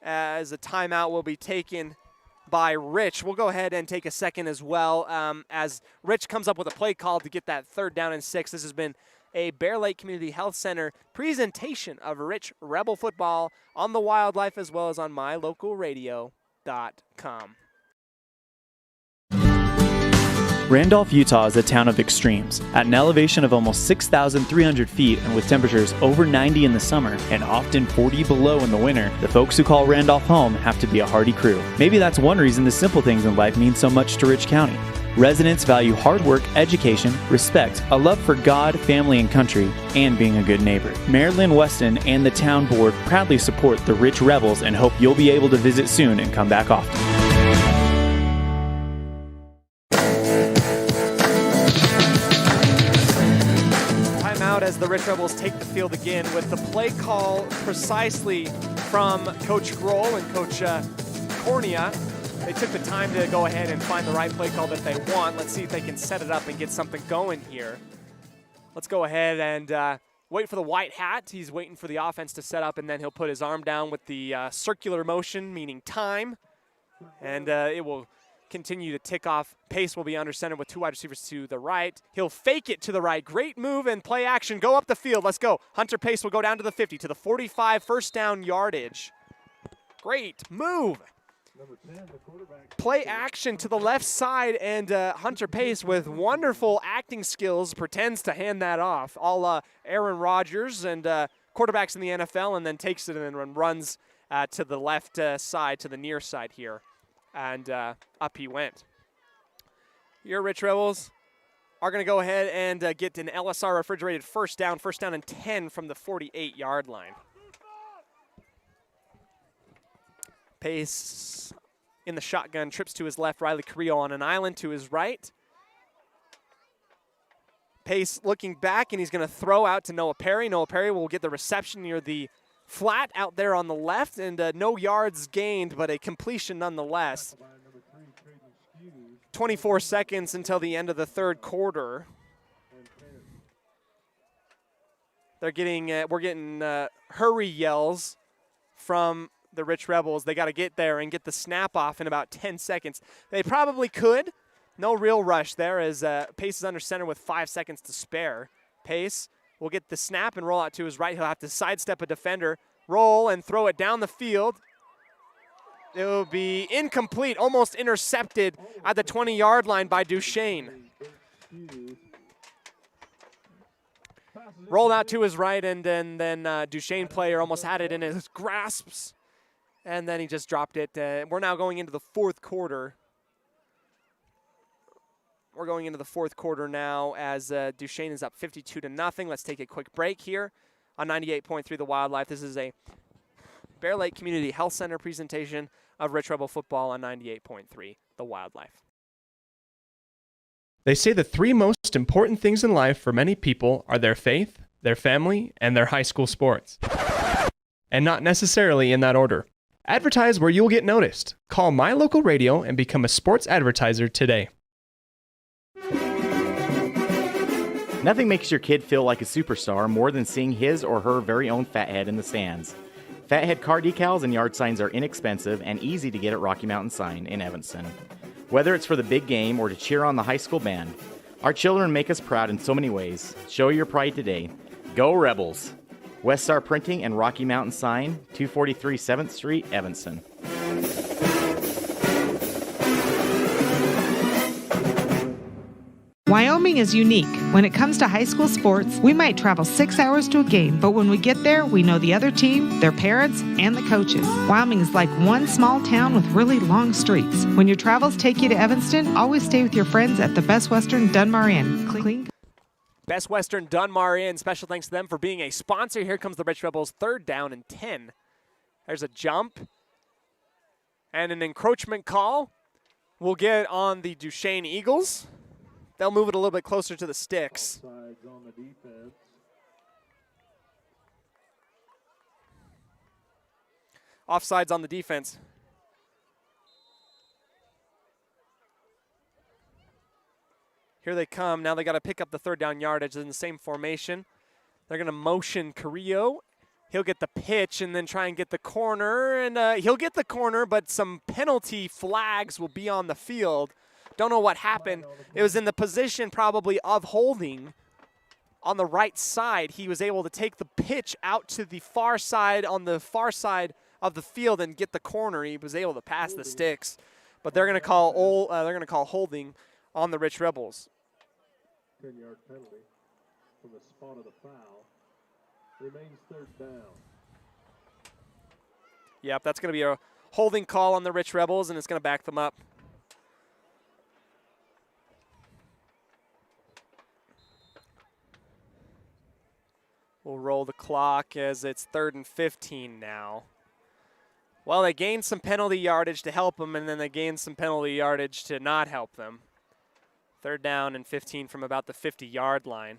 as a timeout will be taken by Rich. We'll go ahead and take a second as well, as Rich comes up with a play call to get that 3rd down and 6. This has been a Bear Lake Community Health Center presentation of Rich Rebel football on the Wildlife as well as on mylocalradio.com. Randolph, Utah is a town of extremes. At an elevation of almost 6,300 feet and with temperatures over 90 in the summer and often 40 below in the winter, the folks who call Randolph home have to be a hardy crew. Maybe that's one reason the simple things in life mean so much to Rich County. Residents value hard work, education, respect, a love for God, family, and country, and being a good neighbor. Mayor Lynn Weston and the town board proudly support the Rich Rebels and hope you'll be able to visit soon and come back often. As the Rich Rebels take the field again with the play call precisely from Coach Grohl and Coach Cornea. They took the time to go ahead and find the right play call that they want. Let's see if they can set it up and get something going here. Let's go ahead and wait for the white hat. He's waiting for the offense to set up, and then he'll put his arm down with the circular motion, meaning time, and it will continue to tick off. Pace will be under center with 2 wide receivers to the right. He'll fake it to the right. Great move and play action. Go up the field. Let's go. Hunter Pace will go down to the 50, to the 45, 1st down yardage. Great move. Play action to the left side, and Hunter Pace with wonderful acting skills pretends to hand that off. All Aaron Rodgers and quarterbacks in the NFL, and then takes it and then runs to the left side, to the near side here. And up he went. Your Rich Rebels are going to go ahead and get an LSR refrigerated first down and 10 from the 48-yard line. Pace in the shotgun, trips to his left, Riley Carrillo on an island to his right. Pace looking back, and he's going to throw out to Noah Perry. Noah Perry will get the reception near the flat out there on the left, and no yards gained, but a completion nonetheless. 24 seconds until the end of the 3rd quarter. We're getting hurry yells from the Rich Rebels. They got to get there and get the snap off in about 10 seconds. They probably could. No real rush there, as Pace is under center with 5 seconds to spare. Pace will get the snap and roll out to his right. He'll have to sidestep a defender, roll and throw it down the field. It will be incomplete, almost intercepted at the 20-yard line by Duchesne. Rolled out to his right, and then Duchesne player almost had it in his grasps, and then he just dropped it. We're now going into the 4th quarter. We're going into the 4th quarter now, as Duchesne is up 52-0. Let's take a quick break here on 98.3 The Wildlife. This is a Bear Lake Community Health Center presentation of Rich Rebel football on 98.3 The Wildlife. They say the 3 most important things in life for many people are their faith, their family, and their high school sports. And not necessarily in that order. Advertise where you'll get noticed. Call My Local Radio and become a sports advertiser today. Nothing makes your kid feel like a superstar more than seeing his or her very own Fathead in the stands. Fathead car decals and yard signs are inexpensive and easy to get at Rocky Mountain Sign in Evanston. Whether it's for the big game or to cheer on the high school band, our children make us proud in so many ways. Show your pride today. Go Rebels! West Star Printing and Rocky Mountain Sign, 243 7th Street, Evanston. Wyoming is unique. When it comes to high school sports, we might travel 6 hours to a game, but when we get there, we know the other team, their parents, and the coaches. Wyoming is like one small town with really long streets. When your travels take you to Evanston, always stay with your friends at the Best Western Dunmar Inn. Clean. Best Western Dunmar Inn. Special thanks to them for being a sponsor. Here comes the Rich Rebels, 3rd down and 10. There's a jump and an encroachment call. We'll get on the Duchesne Eagles. They'll move it a little bit closer to the sticks. offsides on the defense. Here they come. Now they got to pick up the third down yardage in the same formation. They're going to motion Carrillo. He'll get the pitch and then try and get the corner. And he'll get the corner, but some penalty flags will be on the field. Don't know what happened. It was in the position probably of holding on the right side. He was able to take the pitch out to the far side, on the far side of the field, and get the corner. He was able to pass the sticks. But they're going to call holding on the Rich Rebels. 10-yard penalty from the spot of the foul. Remains third down. Yep, that's going to be a holding call on the Rich Rebels, and it's going to back them up. We'll roll the clock as it's 3rd and 15 now. Well, they gained some penalty yardage to help them, and then they gained some penalty yardage to not help them. 3rd down and 15 from about the 50-yard line.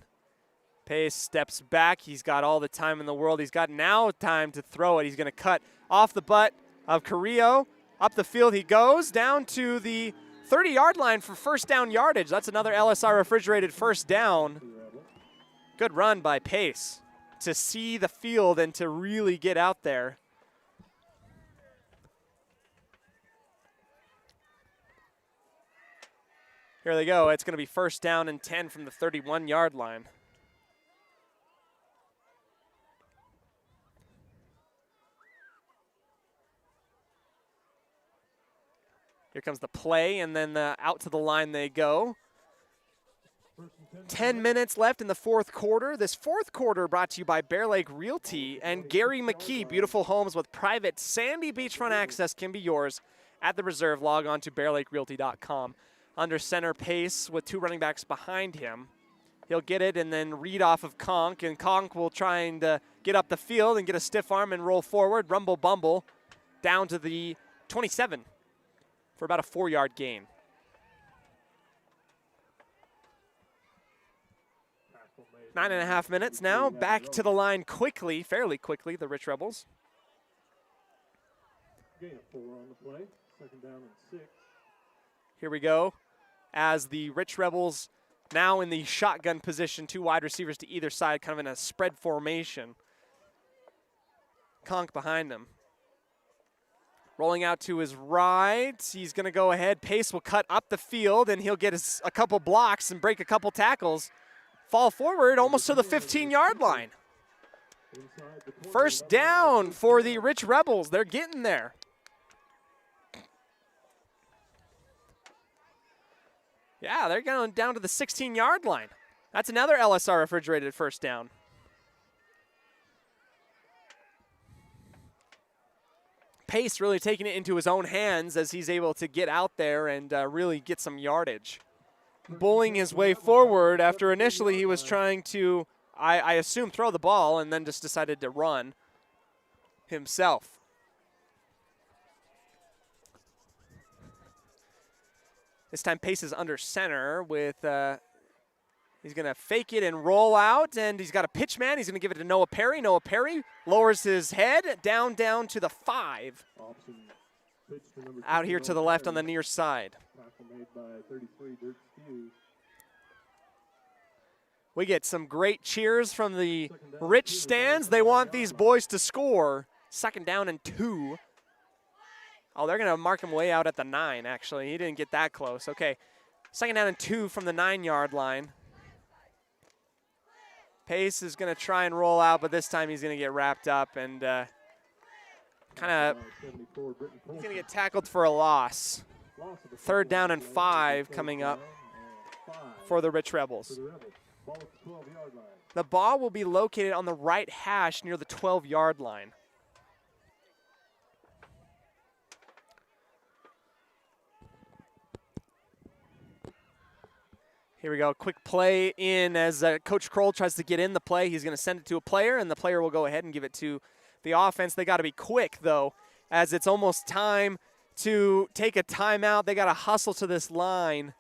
Pace steps back. He's got all the time in the world. He's got now time to throw it. He's going to cut off the butt of Carrillo. Up the field he goes, down to the 30-yard line for first down yardage. That's another LSR refrigerated first down. Good run by Pace to see the field and to really get out there. Here they go. It's going to be first down and 10 from the 31-yard line. Here comes the play, and then out to the line they go. 10 minutes left in the fourth quarter. This fourth quarter brought to you by Bear Lake Realty and Gary McKee. Beautiful homes with private sandy beachfront access can be yours at the Reserve. Log on to bearlakerealty.com. Under center, Pace with 2 running backs behind him. He'll get it and then read off of Conk, and Conk will try and get up the field and get a stiff arm and roll forward. Rumble bumble down to the 27 for about a 4-yard gain. Nine and a half minutes now. Back to the line quickly, fairly quickly, the Rich Rebels. Gain of 4 on the play. 2nd down and 6. Here we go. As the Rich Rebels now in the shotgun position, 2 wide receivers to either side, kind of in a spread formation. Conk behind him. Rolling out to his right. He's going to go ahead. Pace will cut up the field, and he'll get a couple blocks and break a couple tackles. Fall forward almost to the 15-yard line. First down for the Rich Rebels. They're getting there. Yeah, they're going down to the 16-yard line. That's another LSR refrigerated first down. Pace really taking it into his own hands as he's able to get out there and really get some yardage. Bullying his way forward after initially he was trying to, I assume, throw the ball and then just decided to run himself. This time Pace is under center with, he's going to fake it and roll out, and he's got a pitch man. He's going to give it to Noah Perry. Noah Perry lowers his head down to the 5. Out here to the left on the near side. We get some great cheers from the Rich stands. They want these boys to score. 2nd down and 2. Oh, they're going to mark him way out at the 9, actually. He didn't get that close. Okay, 2nd down and 2 from the 9-yard line. Pace is going to try and roll out, but this time he's going to get wrapped up and he's going to get tackled for a loss. 3rd down and 5 coming up for the Rich Rebels. The ball will be located on the right hash near the 12-yard line. Here we go, quick play in as Coach Kroll tries to get in the play. He's going to send it to a player, and the player will go ahead and give it to the offense. They got to be quick, though, as it's almost time to take a timeout. They got to hustle to this line.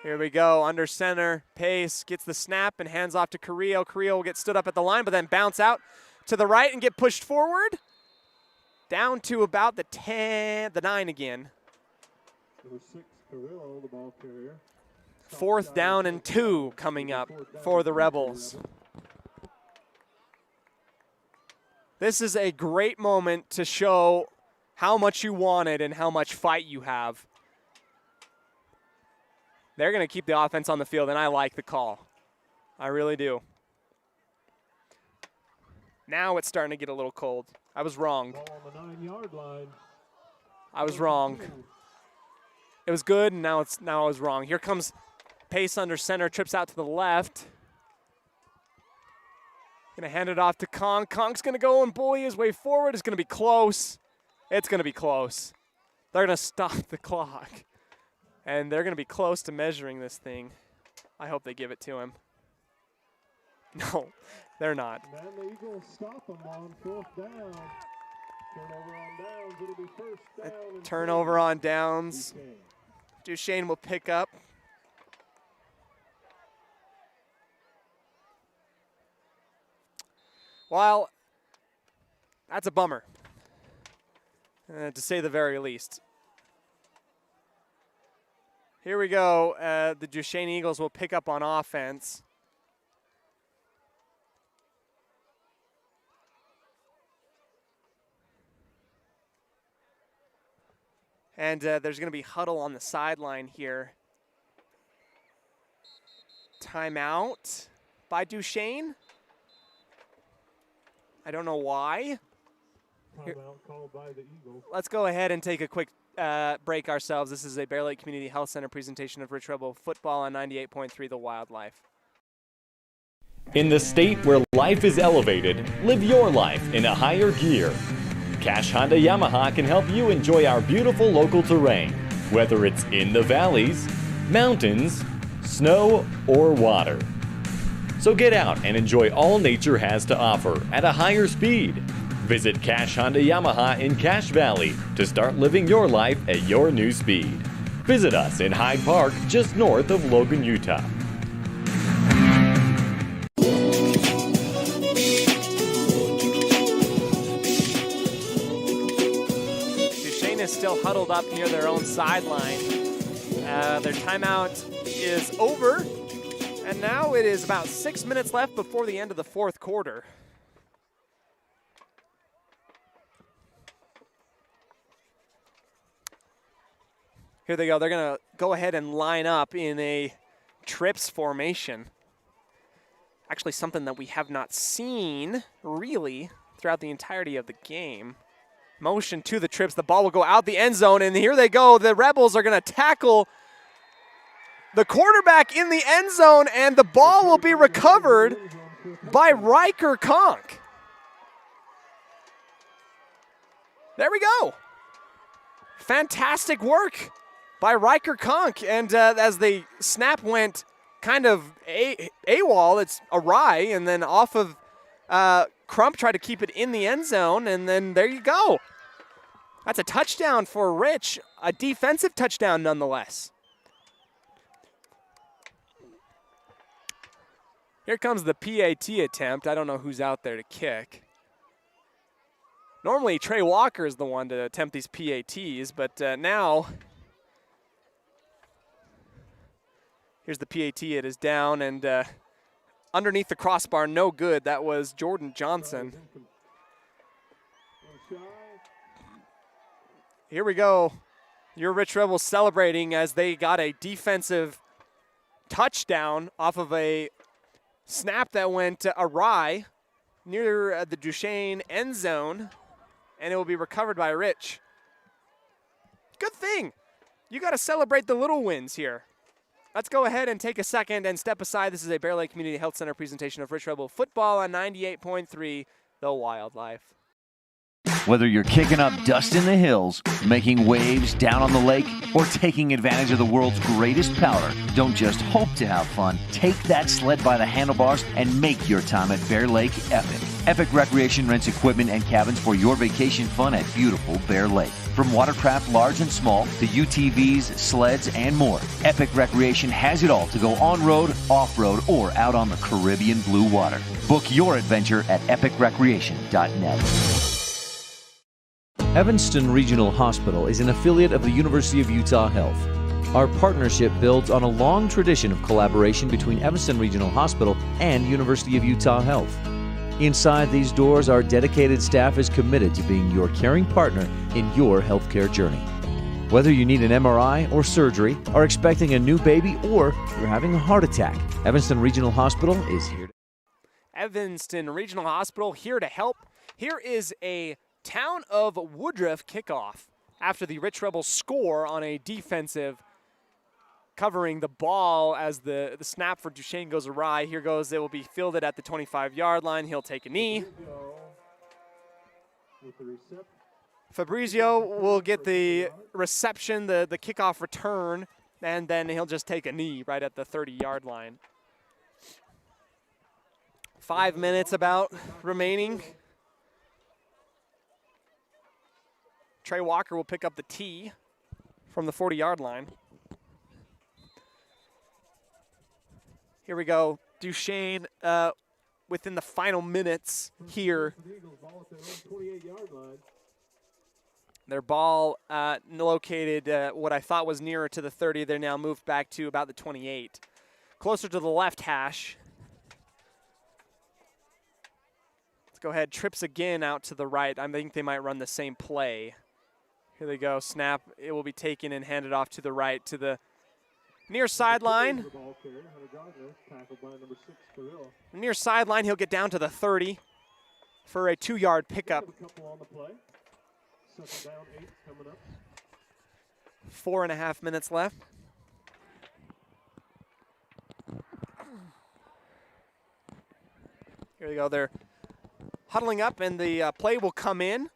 Here we go, under center, Pace gets the snap and hands off to Carrillo. Carrillo will get stood up at the line, but then bounce out to the right and get pushed forward. Down to about the 9 again. Number 6, Carrillo, the ball carrier. 4th down and 2 coming up for the Rebels. This is a great moment to show how much you wanted and how much fight you have. They're going to keep the offense on the field, and I like the call. I really do. Now it's starting to get a little cold. I was wrong. Ball on the 9-yard line. I was wrong. It was good, and now I was wrong. Here comes Pace under center, trips out to the left. Gonna hand it off to Kong. Kong's gonna go and bully his way forward. It's gonna be close. It's gonna be close. They're gonna stop the clock. And they're gonna be close to measuring this thing. I hope they give it to him. No, they're not. Man, the Eagles stop them on 4th down. Turnover on downs. It'll be 1st down. And Turnover on downs. Duchesne will pick up. Well, that's a bummer, to say the very least. Here we go. The Duchesne Eagles will pick up on offense. And there's going to be huddle on the sideline here. Timeout by Duchesne. I don't know why. Timeout called by the Eagles. Let's go ahead and take a quick break ourselves. This is a Bear Lake Community Health Center presentation of Rich Rebel football on 98.3 The Wildlife. In the state where life is elevated, live your life in a higher gear. Cash Honda Yamaha can help you enjoy our beautiful local terrain, whether it's in the valleys, mountains, snow, or water. So get out and enjoy all nature has to offer at a higher speed. Visit Cash Honda Yamaha in Cache Valley to start living your life at your new speed. Visit us in Hyde Park, just north of Logan, Utah. Duchesne is still huddled up near their own sideline. Their timeout is over. And now it is about 6 minutes left before the end of the 4th quarter. Here they go. They're going to go ahead and line up in a trips formation. Actually, something that we have not seen, really, throughout the entirety of the game. Motion to the trips. The ball will go out the end zone, and here they go. The Rebels are going to tackle the quarterback in the end zone, and the ball will be recovered by Riker Conk. There we go. Fantastic work by Riker Conk. And as the snap went kind of AWOL, it's awry, and then off of Crump tried to keep it in the end zone, and then there you go. That's a touchdown for Rich, a defensive touchdown nonetheless. Here comes the PAT attempt. I don't know who's out there to kick. Normally, Trey Walker is the one to attempt these PATs, but now, here's the PAT. It is down and underneath the crossbar, no good. That was Jordan Johnson. Here we go. Your Rich Rebels celebrating as they got a defensive touchdown off of a snap that went awry near the Duchesne end zone, and it will be recovered by Rich. Good thing. You got to celebrate the little wins here. Let's go ahead and take a second and step aside. This is a Bear Lake Community Health Center presentation of Rich Rebel football on 98.3 The Wildlife. Whether you're kicking up dust in the hills, making waves down on the lake, or taking advantage of the world's greatest powder, don't just hope to have fun. Take that sled by the handlebars and make your time at Bear Lake epic. Epic Recreation rents equipment and cabins for your vacation fun at beautiful Bear Lake. From watercraft large and small to UTVs, sleds, and more, Epic Recreation has it all to go on-road, off-road, or out on the Caribbean blue water. Book your adventure at epicrecreation.net. Evanston Regional Hospital is an affiliate of the University of Utah Health. Our partnership builds on a long tradition of collaboration between Evanston Regional Hospital and University of Utah Health. Inside these doors, our dedicated staff is committed to being your caring partner in your healthcare journey. Whether you need an MRI or surgery, are expecting a new baby, or you're having a heart attack, Evanston Regional Hospital is here. Evanston Regional Hospital here to help. Here is a Town of Woodruff kickoff after the Rich Rebels score on a defensive covering the ball as the snap for Duchesne goes awry. Here goes, it will be fielded at the 25-yard line. He'll take a knee. Fabrizio will get the reception, the kickoff return, and then he'll just take a knee right at the 30-yard line. 5 minutes about remaining. Trey Walker will pick up the tee from the 40-yard line. Here we go. Duchesne within the final minutes here. Their ball located what I thought was nearer to the 30. They're now moved back to about the 28. Closer to the left hash. Let's go ahead. Trips again out to the right. I think they might run the same play. Here they go. Snap. It will be taken and handed off to the right to the near sideline. Near sideline, he'll get down to the 30 for a 2-yard pickup. 4.5 minutes left. Here we go. They're huddling up, and the play will come in.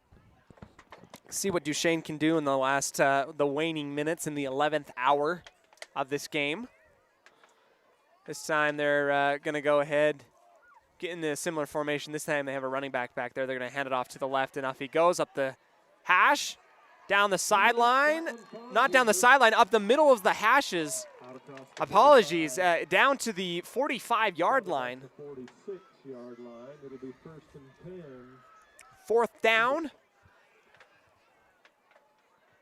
See what Duchesne can do in the last, the waning minutes in the 11th hour of this game. This time they're going to go ahead, get in the similar formation. This time they have a running back there. They're going to hand it off to the left, and off he goes up the hash, down the sideline. Not down the sideline, up the middle of the hashes. Apologies, down to the 45-yard line. 46-yard line. It'll be 1st and 10. 4th down.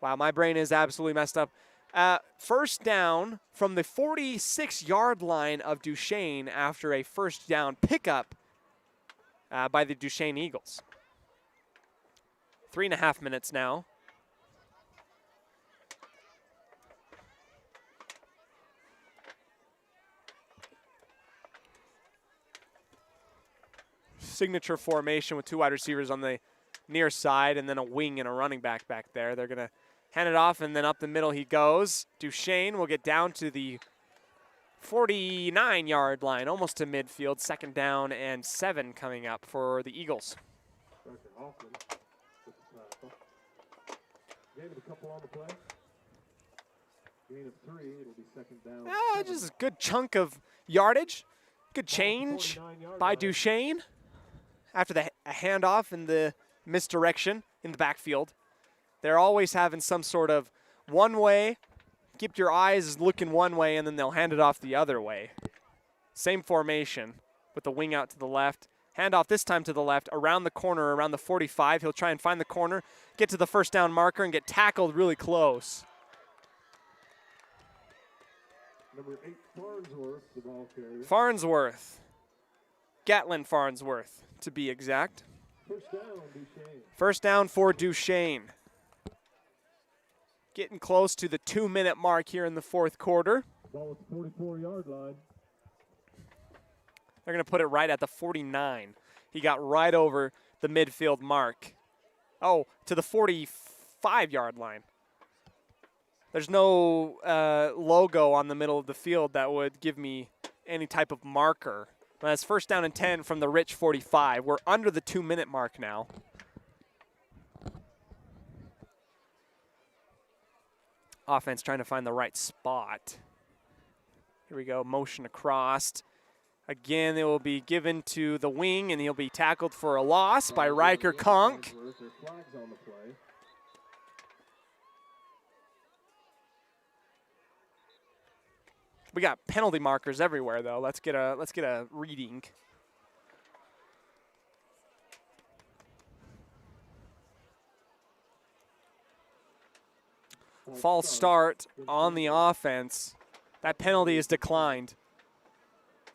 Wow, my brain is absolutely messed up. 1st down from the 46-yard line of Duchesne after a 1st down pickup by the Duchesne Eagles. 3.5 minutes now. Signature formation with 2 wide receivers on the near side and then a wing and a running back there. They're going to hand it off, and then up the middle he goes. Duchesne will get down to the 49-yard line, almost to midfield. 2nd down and 7 coming up for the Eagles. Gain of a couple on the play. Gain of 3, it'll be 2nd down. Just a good chunk of yardage. Good change by Duchesne after the handoff and the misdirection in the backfield. They're always having some sort of one way, keep your eyes looking one way, and then they'll hand it off the other way. Same formation with the wing out to the left. Handoff this time to the left, around the corner, around the 45. He'll try and find the corner, get to the 1st down marker, and get tackled really close. Number 8, Farnsworth, the ball carrier. Farnsworth. Gatlin Farnsworth, to be exact. 1st down, Duchesne. 1st down for Duchesne. Getting close to the 2-minute mark here in the 4th quarter. Ball at the 44-yard line. They're going to put it right at the 49. He got right over the midfield mark. Oh, to the 45-yard line. There's no logo on the middle of the field that would give me any type of marker. That's 1st down and 10 from the Rich 45. We're under the 2-minute mark now. Offense trying to find the right spot. Here we go, motion across. Again, it will be given to the wing, and he'll be tackled for a loss by Riker Conk. We got penalty markers everywhere, though. Let's get a reading. False start on the offense. That penalty is declined.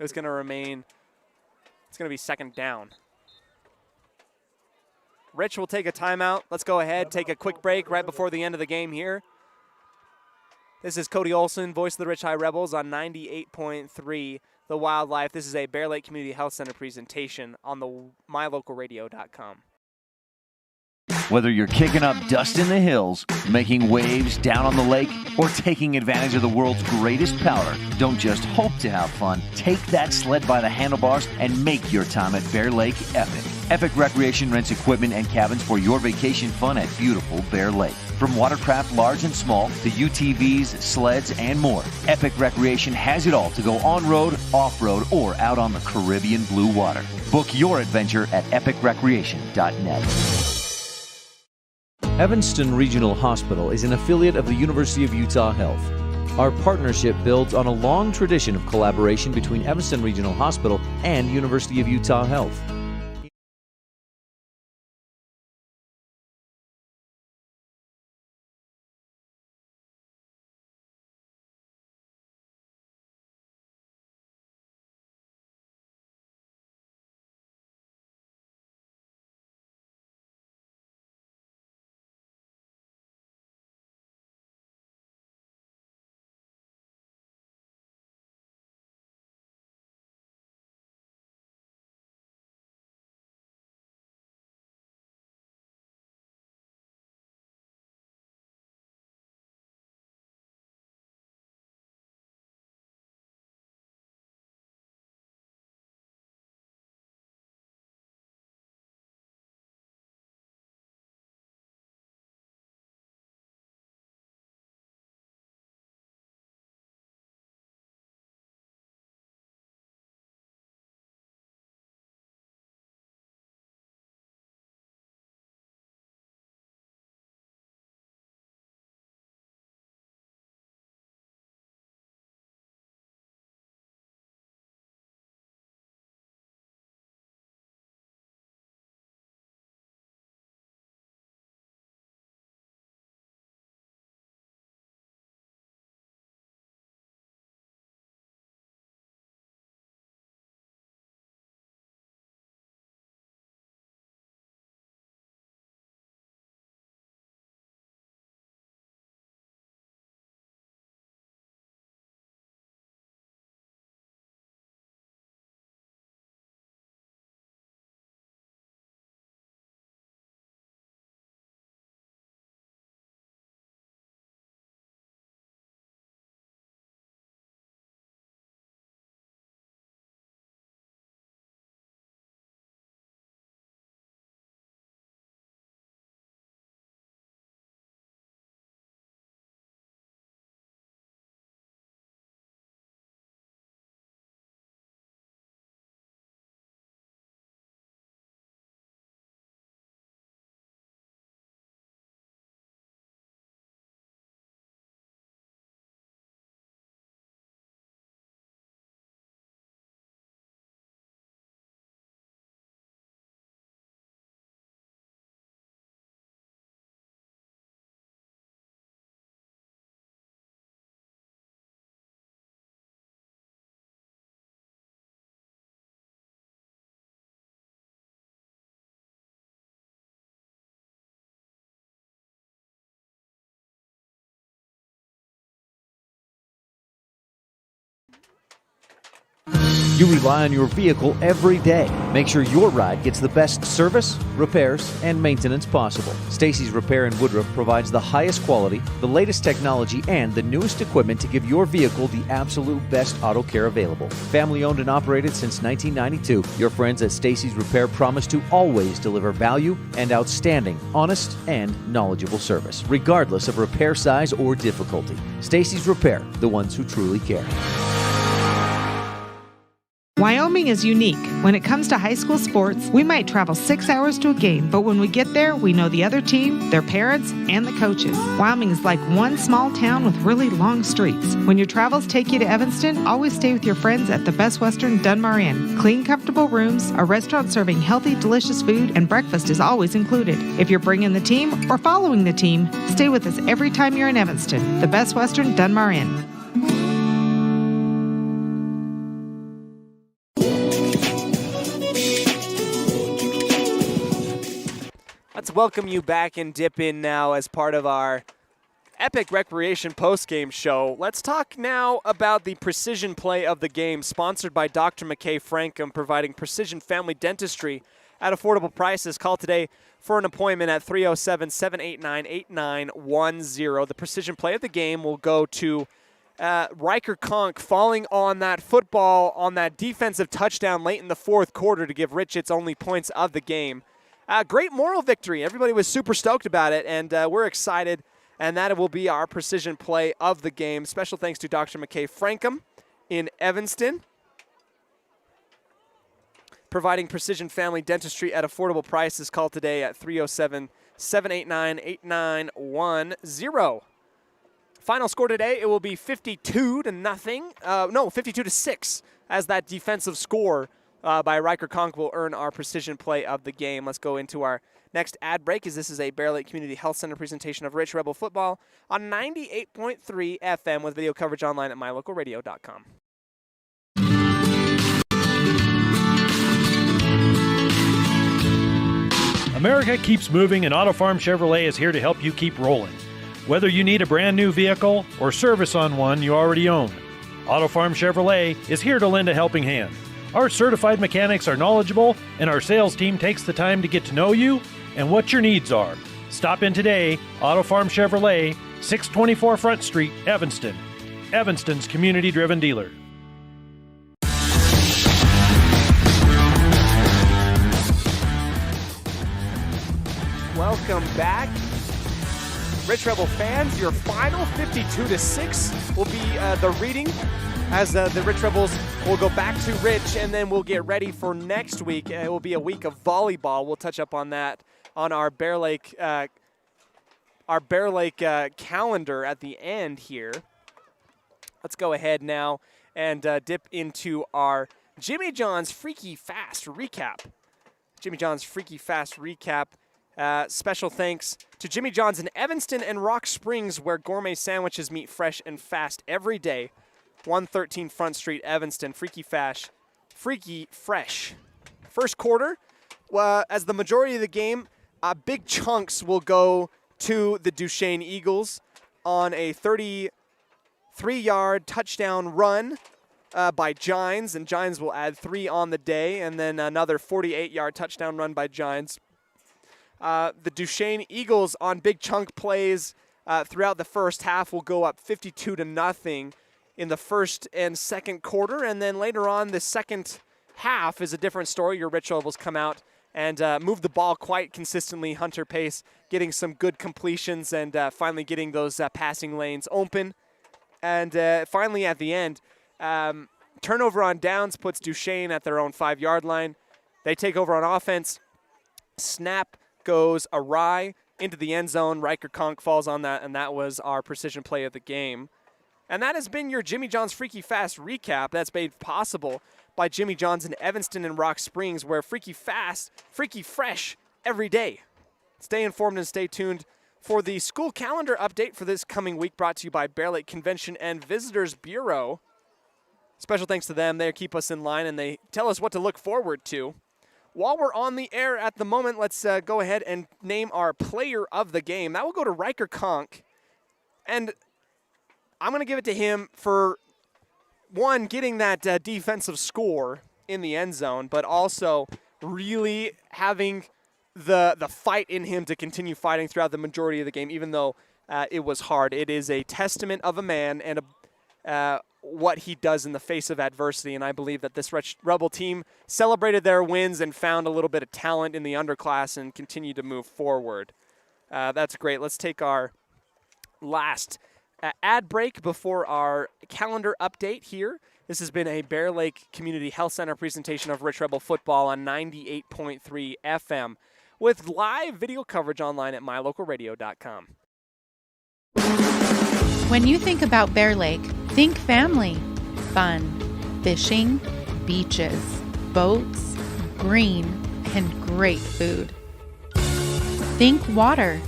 It's going to remain. It's going to be second down. Rich will take a timeout. Let's go ahead, take a quick break right before the end of the game here. This is Cody Olson, voice of the Rich High Rebels on 98.3 The Wildlife. This is a Bear Lake Community Health Center presentation on the mylocalradio.com. Whether you're kicking up dust in the hills, making waves down on the lake, or taking advantage of the world's greatest powder, don't just hope to have fun. Take that sled by the handlebars and make your time at Bear Lake epic. Epic Recreation rents equipment and cabins for your vacation fun at beautiful Bear Lake. From watercraft large and small to UTVs, sleds, and more, Epic Recreation has it all to go on-road, off-road, or out on the Caribbean blue water. Book your adventure at epicrecreation.net. Evanston Regional Hospital is an affiliate of the University of Utah Health. Our partnership builds on a long tradition of collaboration between Evanston Regional Hospital and University of Utah Health. You rely on your vehicle every day. Make sure your ride gets the best service, repairs, and maintenance possible. Stacy's Repair in Woodruff provides the highest quality, the latest technology, and the newest equipment to give your vehicle the absolute best auto care available. Family owned and operated since 1992, your friends at Stacy's Repair promise to always deliver value and outstanding, honest, and knowledgeable service, regardless of repair size or difficulty. Stacy's Repair, the ones who truly care. Wyoming is unique. When it comes to high school sports, we might travel 6 hours to a game, but when we get there, we know the other team, their parents, and the coaches. Wyoming is like one small town with really long streets. When your travels take you to Evanston, always stay with your friends at the Best Western Dunmar Inn. Clean, comfortable rooms, a restaurant serving healthy, delicious food, and breakfast is always included. If you're bringing the team or following the team, stay with us every time you're in Evanston. The Best Western Dunmar Inn. Let's welcome you back and dip in now as part of our Epic Recreation postgame show. Let's talk now about the precision play of the game, sponsored by Dr. McKay Frankham, providing precision family dentistry at affordable prices. Call today for an appointment at 307-789-8910. The precision play of the game will go to Riker Conk falling on that football on that defensive touchdown late in the fourth quarter to give Rich its only points of the game. Great moral victory. Everybody was super stoked about it, and we're excited, and that will be our precision play of the game. Special thanks to Dr. McKay Frankham in Evanston, providing precision family dentistry at affordable prices. Call today at 307-789-8910. Final score today, it will be 52-6, as that defensive score by Riker Conk will earn our precision play of the game. Let's go into our next ad break, as this is a Bear Lake Community Health Center presentation of Rich Rebel Football on 98.3 FM with video coverage online at mylocalradio.com. America keeps moving, and Auto Farm Chevrolet is here to help you keep rolling. Whether you need a brand new vehicle or service on one you already own, Auto Farm Chevrolet is here to lend a helping hand. Our certified mechanics are knowledgeable, and our sales team takes the time to get to know you and what your needs are. Stop in today, Auto Farm Chevrolet, 624 Front Street, Evanston. Evanston's community-driven dealer. Welcome back. Rich Rebel fans, your final 52-6 will be the reading, as the Rich Rebels will go back to Rich, and then we'll get ready for next week. It will be a week of volleyball. We'll touch up on that on our Bear Lake calendar at the end here. Let's go ahead now and dip into our Jimmy John's Freaky Fast recap. Jimmy John's Freaky Fast recap. Special thanks to Jimmy John's in Evanston and Rock Springs, where gourmet sandwiches meet fresh and fast every day. 113 Front Street, Evanston. Freaky Fresh. First quarter, as the majority of the game, big chunks will go to the Duchesne Eagles on a 33-yard touchdown run by Gines, and Gines will add 3 on the day, and then another 48-yard touchdown run by Gines. The Duchesne Eagles on big chunk plays throughout the first half will go up 52-0 in the first and second quarter, and then later on the second half is a different story. Your Rich Rebels come out and move the ball quite consistently. Hunter Pace getting some good completions and finally getting those passing lanes open. And finally at the end, turnover on downs puts Duchesne at their own 5-yard line. They take over on offense. Snap goes awry into the end zone. Riker Conk falls on that, and that was our precision play of the game. And that has been your Jimmy John's Freaky Fast recap. That's made possible by Jimmy John's in Evanston and Rock Springs, where freaky fast, freaky fresh every day. Stay informed and stay tuned for the school calendar update for this coming week, brought to you by Bear Lake Convention and Visitors Bureau. Special thanks to them. They keep us in line, and they tell us what to look forward to. While we're on the air at the moment, let's go ahead and name our player of the game. That will go to Riker Conk. And I'm going to give it to him for, one, getting that defensive score in the end zone, but also really having the fight in him to continue fighting throughout the majority of the game, even though it was hard. It is a testament of a man and what he does in the face of adversity, and I believe that this Rebel team celebrated their wins and found a little bit of talent in the underclass and continued to move forward. That's great. Let's take our last ad break before our calendar update here This has been a Bear Lake Community Health Center presentation of Rich Rebel football on 98.3 FM with live video coverage online at mylocalradio.com. When you think about Bear Lake, think family, fun, fishing, beaches, boats, green, and great food. Think water,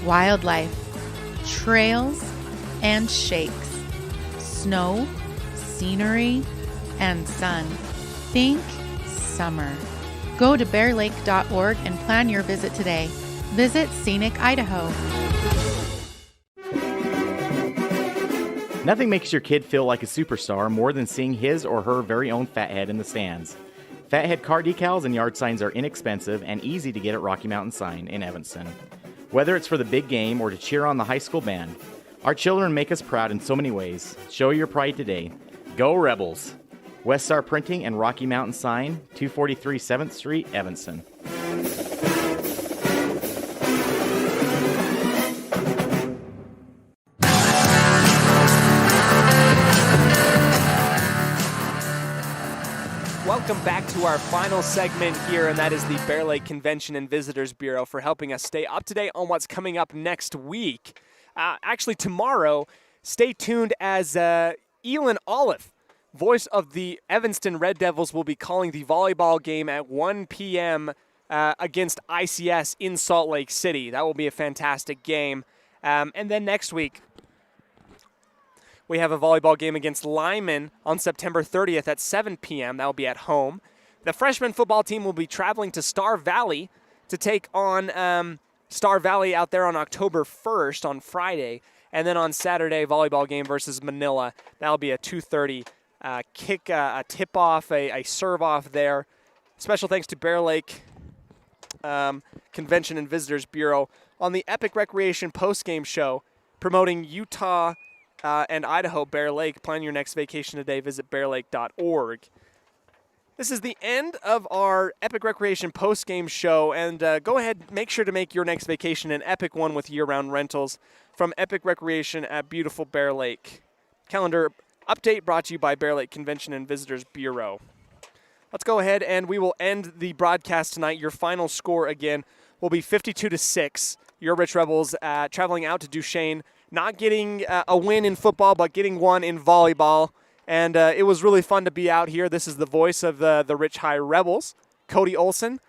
wildlife, trails, and shakes, snow, scenery, and sun. Think summer. Go to bearlake.org and plan your visit today. Visit Scenic Idaho. Nothing makes your kid feel like a superstar more than seeing his or her very own Fathead in the stands. Fathead car decals and yard signs are inexpensive and easy to get at Rocky Mountain Sign in Evanston. Whether it's for the big game or to cheer on the high school band, our children make us proud in so many ways. Show your pride today. Go Rebels! West Star Printing and Rocky Mountain Sign, 243 7th Street, Evanston. Welcome back to our final segment here, and that is the Bear Lake Convention and Visitors Bureau for helping us stay up to date on what's coming up next week. Actually, tomorrow, stay tuned as Elin Olive, voice of the Evanston Red Devils, will be calling the volleyball game at 1 p.m. Against ICS in Salt Lake City. That will be a fantastic game. And then next week, we have a volleyball game against Lyman on September 30th at 7 p.m. That will be at home. The freshman football team will be traveling to Star Valley to take on Star Valley out there on October 1st on Friday. And then on Saturday, volleyball game versus Manila. That will be a 2:30 kick, a tip-off, a serve-off there. Special thanks to Bear Lake Convention and Visitors Bureau on the Epic Recreation postgame show promoting Utah and Idaho, Bear Lake. Plan your next vacation today. Visit bearlake.org. This is the end of our Epic Recreation postgame show, and go ahead, make sure to make your next vacation an epic one with year-round rentals from Epic Recreation at beautiful Bear Lake. Calendar update brought to you by Bear Lake Convention and Visitors Bureau. Let's go ahead and we will end the broadcast tonight. Your final score again will be 52-6. Your Rich Rebels traveling out to Duchesne, not getting a win in football, but getting one in volleyball. And it was really fun to be out here. This is the voice of the Rich High Rebels, Cody Olson,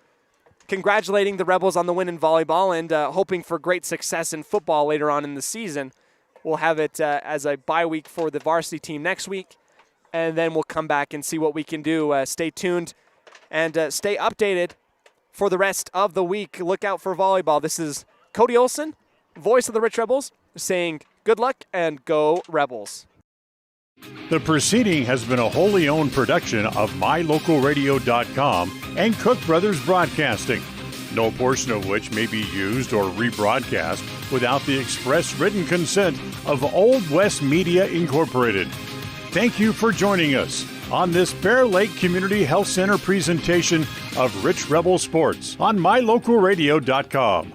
congratulating the Rebels on the win in volleyball and hoping for great success in football later on in the season. We'll have it as a bye week for the varsity team next week, and then we'll come back and see what we can do. Stay tuned and stay updated for the rest of the week. Look out for volleyball. This is Cody Olson, voice of the Rich Rebels, saying good luck and go Rebels. The proceeding has been a wholly owned production of MyLocalRadio.com and Cook Brothers Broadcasting, no portion of which may be used or rebroadcast without the express written consent of Old West Media Incorporated. Thank you for joining us on this Bear Lake Community Health Center presentation of Rich Rebel Sports on MyLocalRadio.com.